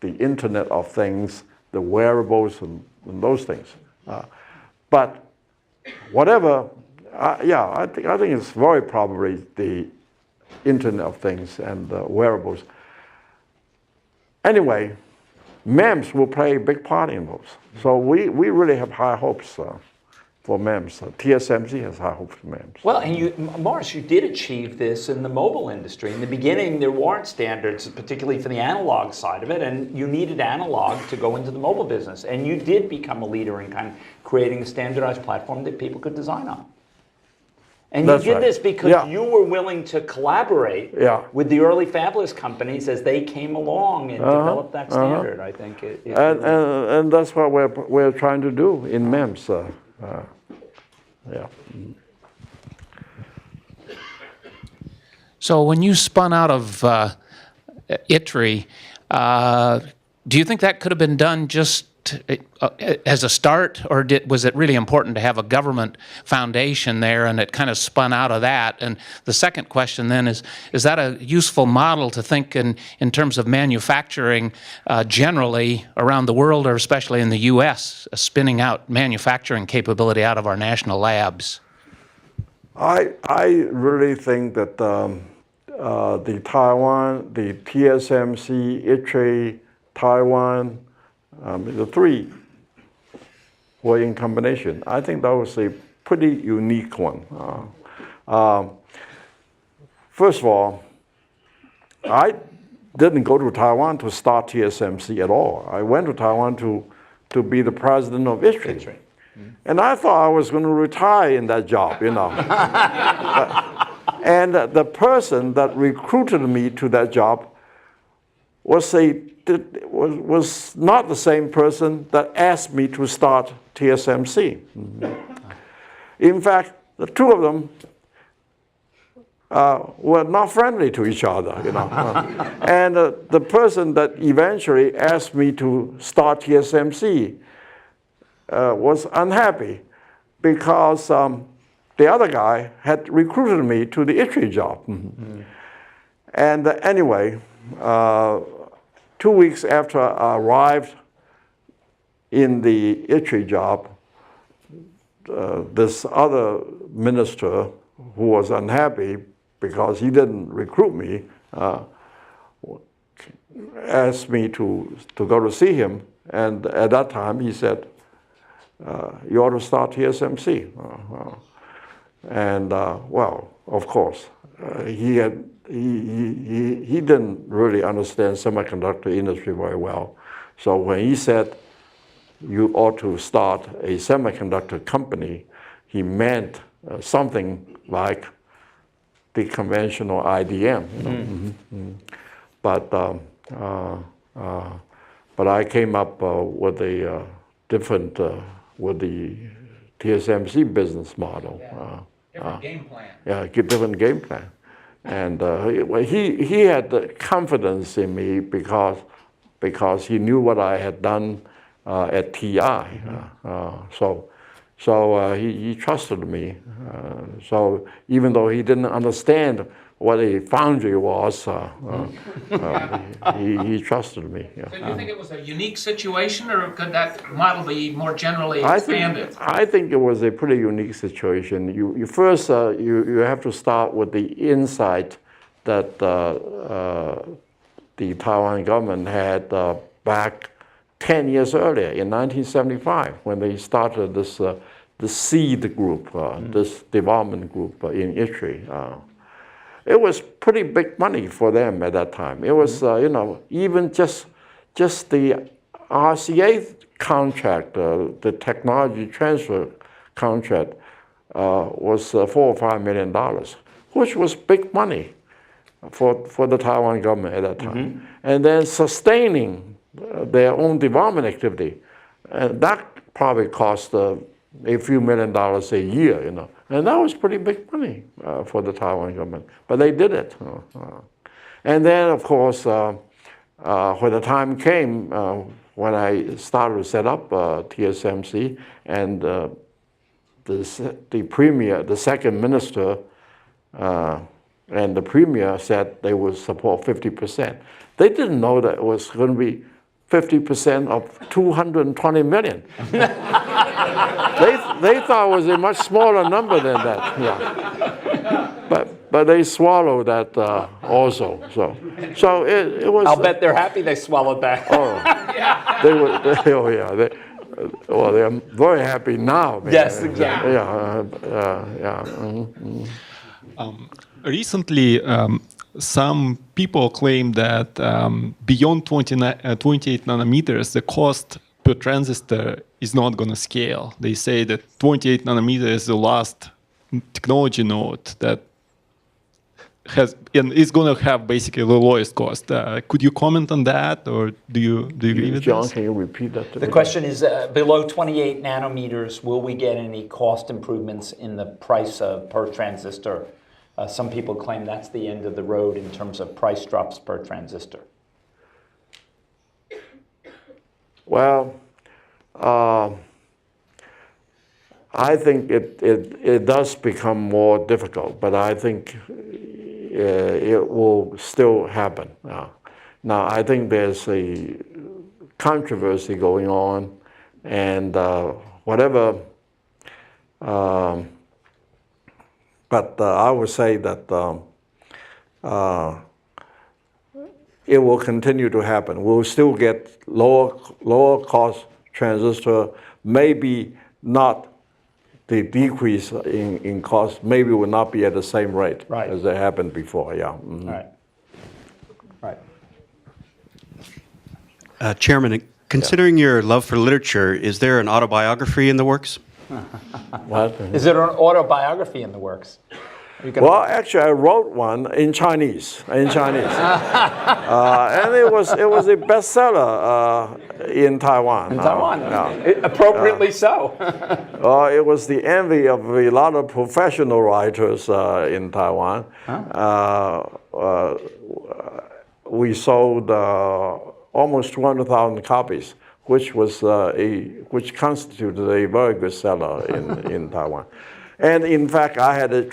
the Internet of Things, the wearables, and those things. But whatever, I think it's very probably the Internet of Things and wearables. Anyway, MEMS will play a big part in those. So we really have high hopes for MEMS. TSMC has high hopes for MEMS. Well, and Morris, you did achieve this in the mobile industry. In the beginning, there weren't standards, particularly for the analog side of it, and you needed analog to go into the mobile business. And you did become a leader in kind of creating a standardized platform that people could design on. And you did this because you were willing to collaborate with the early fabless companies as they came along and developed that standard. I think and that's what we're trying to do in MEMS. So when you spun out of ITRI, do you think that could have been done just as a start, or was it really important to have a government foundation there and it kind of spun out of that? And the second question then is that a useful model to think in terms of manufacturing generally around the world, or especially in the U.S., spinning out manufacturing capability out of our national labs? I really think that the Taiwan, the TSMC, ITRI, Taiwan, the three were in combination. I think that was a pretty unique one. First of all, I didn't go to Taiwan to start TSMC at all. I went to Taiwan to be the president of ITRI. And I thought I was going to retire in that job, you know. And the person that recruited me to that job was not the same person that asked me to start TSMC. In fact, the two of them were not friendly to each other, you know. And the person that eventually asked me to start TSMC was unhappy because the other guy had recruited me to the ITRI job. And anyway, 2 weeks after I arrived in the ITRI job, this other minister who was unhappy because he didn't recruit me asked me to go to see him. And at that time, he said, you ought to start TSMC. Well, of course, he didn't really understand semiconductor industry very well. So when he said you ought to start a semiconductor company, he meant something like the conventional IDM. You know? But I came up with a different with the TSMC business model. Different game plan. Yeah, different game plan. And he had the confidence in me because he knew what I had done at TI. So he trusted me. So even though he didn't understand what a foundry was, he trusted me. Yeah. So you think it was a unique situation, or could that model be more generally expanded? I think it was a pretty unique situation. You first you have to start with the insight that the Taiwan government had back 10 years earlier in 1975 when they started this the seed group, this development group in ITRI. It was pretty big money for them at that time. It was, you know, even just the RCA contract, the technology transfer contract, was $4 or $5 million, which was big money for the Taiwan government at that time. And then sustaining their own development activity, and that probably cost a few $1 million a year, you know. And that was pretty big money for the Taiwan government. But they did it. And then, of course, when the time came, when I started to set up TSMC, and the premier, the second minister, and the premier said they would support 50%. They didn't know that it was going to be 50% of 220 million. They thought it was a much smaller number than that. Yeah. But they swallowed that also. So it was. I'll bet they're happy they swallowed that. They're very happy now. Man. Yes, exactly. Recently, some people claim that beyond 28 nanometers, the cost per transistor is not going to scale. They say that 28 nanometer is the last technology node that has and is going to have basically the lowest cost. Could you comment on that, or do you agree with John, this? can you repeat that? The question is, below 28 nanometers, will we get any cost improvements in the price of per transistor Some people claim that's the end of the road in terms of price drops per transistor. Well, I think it does become more difficult, but I think it will still happen. Now, I think there's a controversy going on, and whatever. But I would say that it will continue to happen. We'll still get lower cost transistor, maybe not the decrease in cost, maybe will not be at the same rate Right. as it happened before, yeah. Mhm. Right. Right. Chairman, considering your love for literature, is there an autobiography in the works? What? Is there an autobiography in the works? Are you gonna- Well, actually, I wrote one in Chinese, and it was a bestseller in Taiwan. In Taiwan. Yeah. Appropriately so. It was the envy of a lot of professional writers in Taiwan. We sold almost 200,000 copies, which constituted a very good seller in Taiwan. And in fact, I had it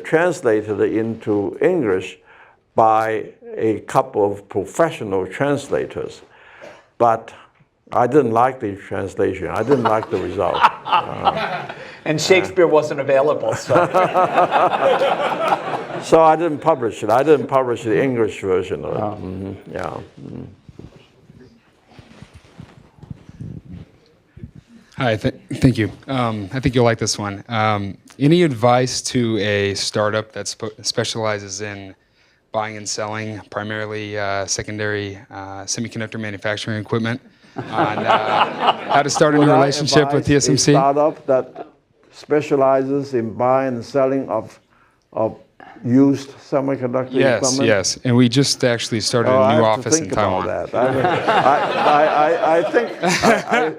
translated into English by a couple of professional translators, but I didn't like the translation. I didn't like the result. And Shakespeare wasn't available, so. So I didn't publish it. I didn't publish the English version of it. Mhm, yeah. Mhm. Hi, thank you. I think you'll like this one. Any advice to a startup that specializes in buying and selling primarily secondary semiconductor manufacturing equipment on how to start a new Would I relationship with advise a TSMC? startup that specializes in buying and selling of used semiconductor equipment? Yes. And we just actually started a new office in Taiwan. I think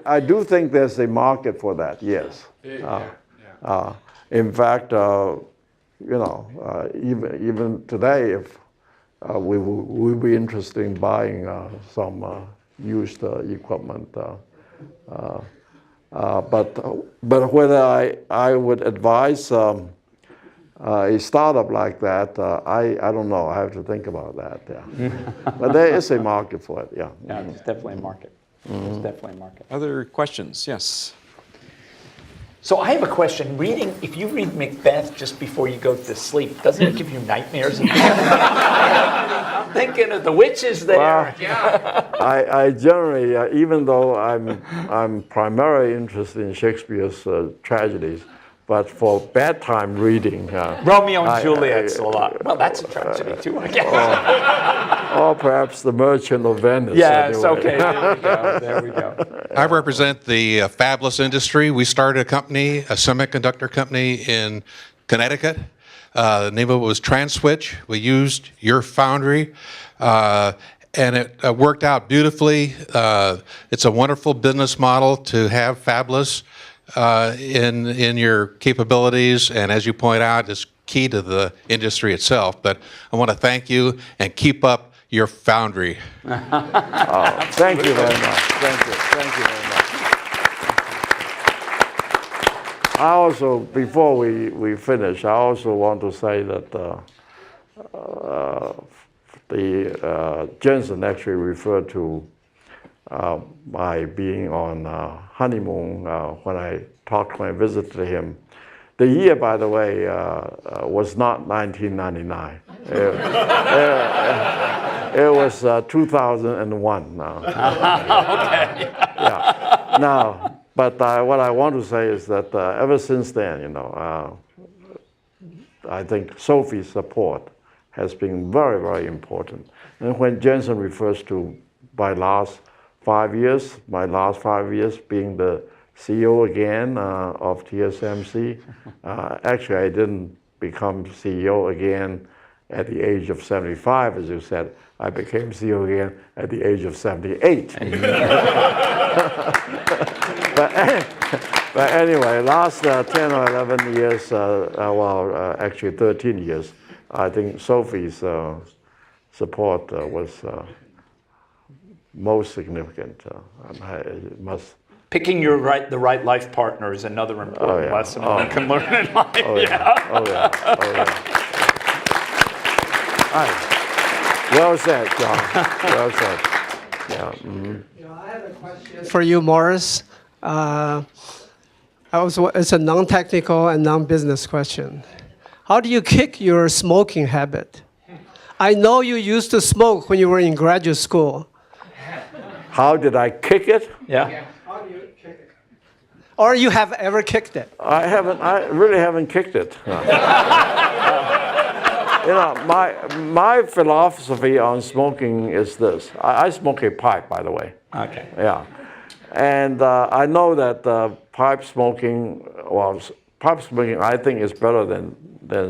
I do think there's a market for that. Yes. In fact, even today, if we will be interested in buying some used equipment. But whether I would advise a startup like that, I don't know. I have to think about that. Yeah. But there is a market for it. Yeah. Yeah, there's definitely a market. There's definitely a market. Other questions? Yes. So I have a question. If you read Macbeth just before you go to sleep, doesn't it give you nightmares? I'm thinking of the witches there. I generally, even though I'm primarily interested in Shakespeare's tragedies, but for bedtime reading, Romeo and Juliet's a lot. Well, that's a tragedy too, I guess. or perhaps The Merchant of Venice. Yes, anyway. okay, there we go. I represent the fabless industry. We started a company, a semiconductor company in Connecticut. The name of it was Transwitch. We used your foundry, and it worked out beautifully. It's a wonderful business model to have fabless in your capabilities, and as you point out, it's key to the industry itself. But I want to thank you and keep up your foundry. Thank you very much. Thank you very much. I also, before we finish, I also want to say that Jensen actually referred to my being on honeymoon when I visited him. The year, by the way, was not 1999. It was 2001 now. Okay. Yeah. Now, but what I want to say is that ever since then, I think Sophie's support has been very, very important. And when Jensen refers to my last 5 years being the CEO again of TSMC, actually I didn't become CEO again at the age of 75, as you said. I became CEO again at the age of 78. But anyway, last 10 or 11 years, actually 13 years, I think Sophie's support was most significant. It must. Picking the right life partner is another important lesson one can learn in life. Oh yeah. Oh yeah. Oh yeah. Well said, John. Well said. Yeah. Mm-hmm. I have a question for you, Morris. It's a non-technical and non-business question. How do you kick your smoking habit? I know you used to smoke when you were in graduate school. How did I kick it? Yeah. How do you kick it? Or you have ever kicked it? I haven't. I really haven't kicked it. No. My philosophy on smoking is this. I smoke a pipe, by the way. Okay. Yeah. And I know that pipe smoking, I think is better than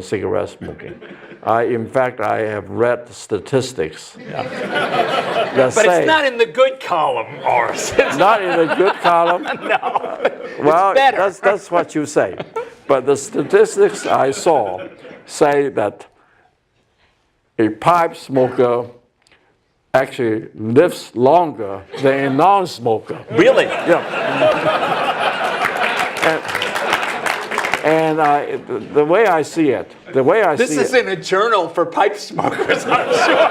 cigarette smoking. In fact, I have read statistics that But say it's not in the good column, Morris. not in the good column. No. Well, better. that's what you say. But the statistics I saw say that a pipe smoker actually lives longer than a non-smoker. Really? Yeah. And the way I see it, This is in a journal for pipe smokers, I'm sure.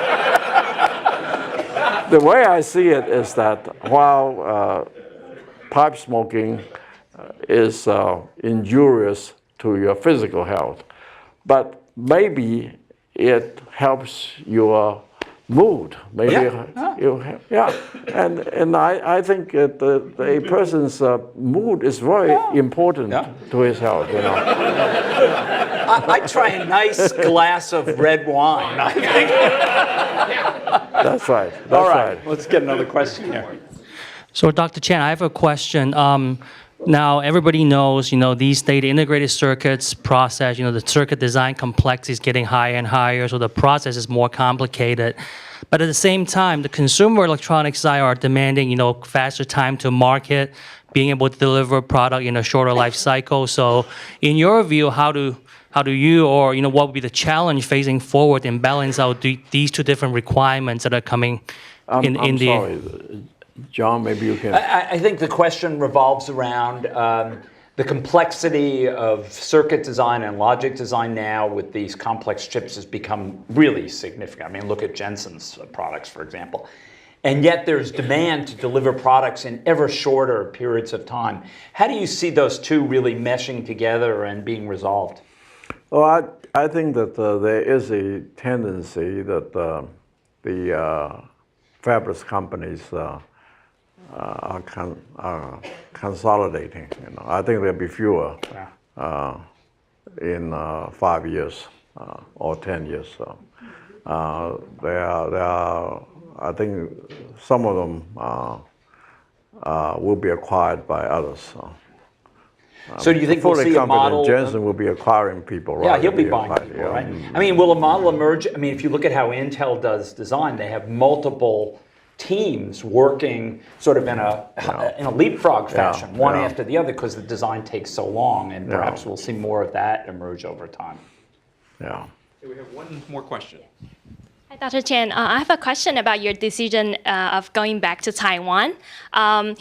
the way I see it is that while pipe smoking is injurious to your physical health, but maybe it helps your mood. Maybe and I think that a person's mood is very important to his health. I try a nice glass of red wine, I think. That's right. That's All right, let's get another question here. So, Dr. Chan, I have a question. Now, everybody knows, these days, the integrated circuits process, the circuit design complexity is getting higher and higher, so the process is more complicated. But at the same time, the consumer electronics side are demanding, faster time to market, being able to deliver a product in a shorter life cycle. So, in your view, how do you, or what would be the challenge facing forward in balance out these two different requirements that are coming in I'm the? sorry, John. Maybe you can. I think the question revolves around the complexity of circuit design and logic design now with these complex chips has become really significant. I mean, look at Jensen's products, for example. And yet there's demand to deliver products in ever shorter periods of time. How do you see those two really meshing together and being resolved? Well, I think that there is a tendency that the fabless companies are consolidating. I think there'll be fewer in 5 years or 10 years. So there are. I think some of them will be acquired by others. So do you think we'll see a model? Jensen will be acquiring people, right? Yeah, he'll be buying people, right? I mean, will a model emerge? I mean, if you look at how Intel does design, they have multiple teams working sort of in a leapfrog fashion, one after the other, because the design takes so long, and perhaps we'll see more of that emerge over time. Yeah. Okay, we have one more question. Hi, Dr. Chan. I have a question about your decision of going back to Taiwan.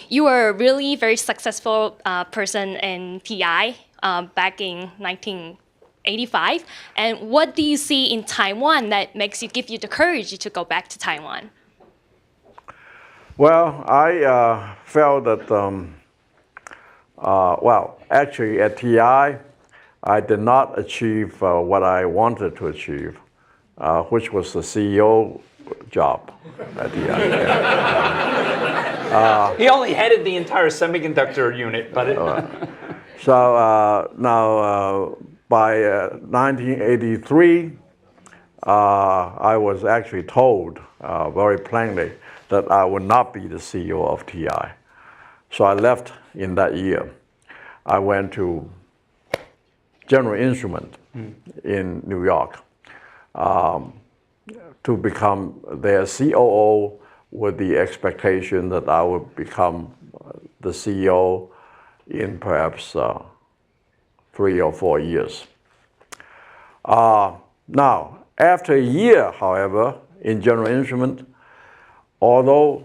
You were a really very successful person in TI back in 1985. And what do you see in Taiwan that give you the courage to go back to Taiwan? Well, I felt that, actually at TI, I did not achieve what I wanted to achieve. Which was the CEO job at the end. He only headed the entire semiconductor unit, but so now by 1983, I was actually told very plainly that I would not be the CEO of TI. So I left in that year. I went to General Instrument in New York. To become their COO with the expectation that I would become the CEO in perhaps 3 or 4 years. Now, after a year, however, in General Instrument, although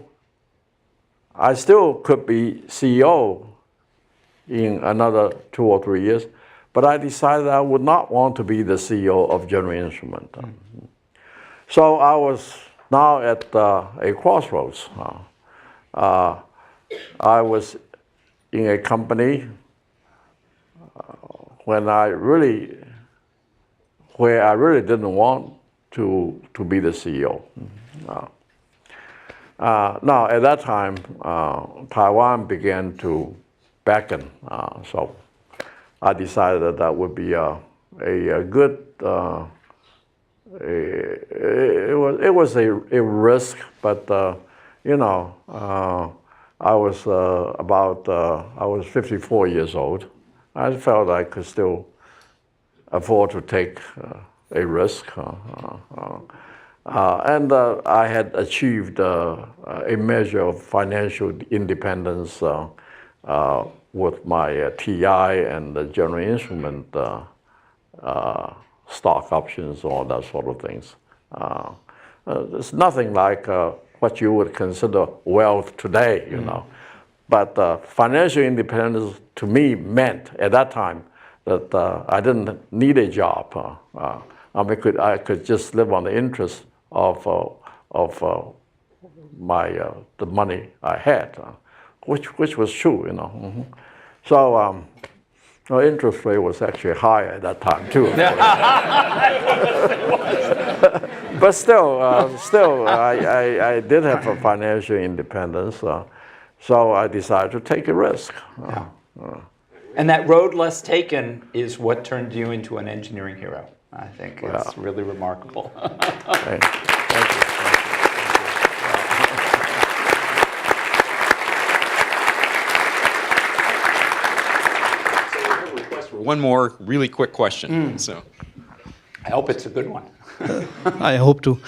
I still could be CEO in another 2 or 3 years, but I decided I would not want to be the CEO of General Instrument. So I was now at a crossroads. I was in a company where I really didn't want to be the CEO. Now, at that time, Taiwan began to beckon, so I decided that would be a good. It was a risk, but I was 54 years old. I felt I could still afford to take a risk. And I had achieved a measure of financial independence with my TI and the General Instrument stock options, all that sort of things. It's nothing like what you would consider wealth today, But financial independence to me meant at that time that I didn't need a job. I could just live on the interest of the money I had, which was true, So the interest rate was actually high at that time too. But still, I did have a financial independence, so I decided to take a risk. And that road less taken is what turned you into an engineering hero. I think it's really remarkable. Thank you. One more really quick question. So, I hope it's a good one. I hope to.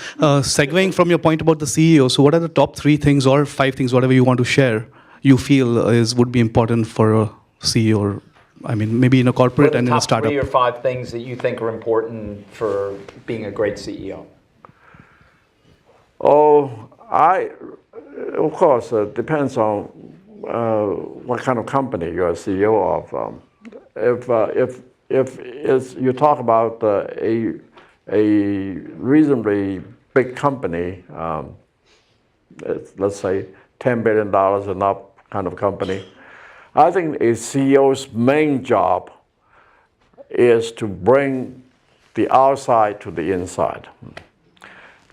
Segueing from your point about the CEO, so what are the top 3 things or 5 things, whatever you want to share, you feel would be important for a CEO, or I mean, maybe in a corporate and in a startup? What are the top 3 or 5 things that you think are important for being a great CEO? Oh, of course, it depends on what kind of company you're a CEO of. If you talk about a reasonably big company, let's say $10 billion and up kind of company, I think a CEO's main job is to bring the outside to the inside.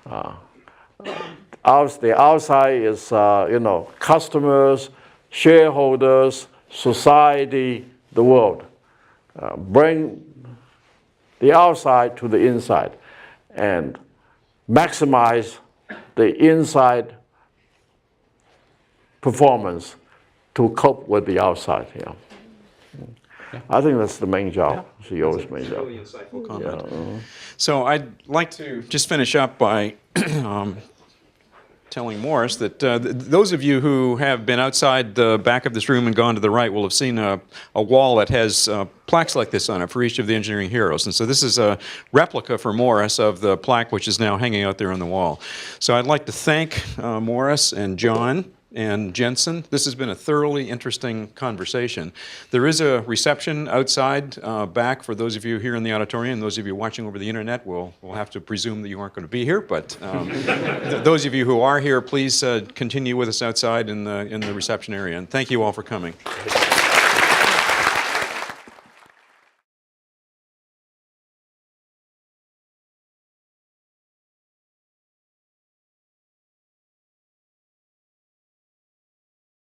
The outside is, customers, shareholders, society, the world. Bring the outside to the inside and maximize the inside performance to cope with the outside. I think that's the main job, CEO's main job. Really insightful comment. So I'd like to just finish up by telling Morris that those of you who have been outside the back of this room and gone to the right will have seen a wall that has plaques like this on it for each of the engineering heroes. And so this is a replica for Morris of the plaque which is now hanging out there on the wall. So I'd like to thank Morris and John and Jensen. This has been a thoroughly interesting conversation. There is a reception outside back for those of you here in the auditorium. Those of you watching over the internet will have to presume that you aren't going to be here, but those of you who are here, please continue with us outside in the reception area. And thank you all for coming.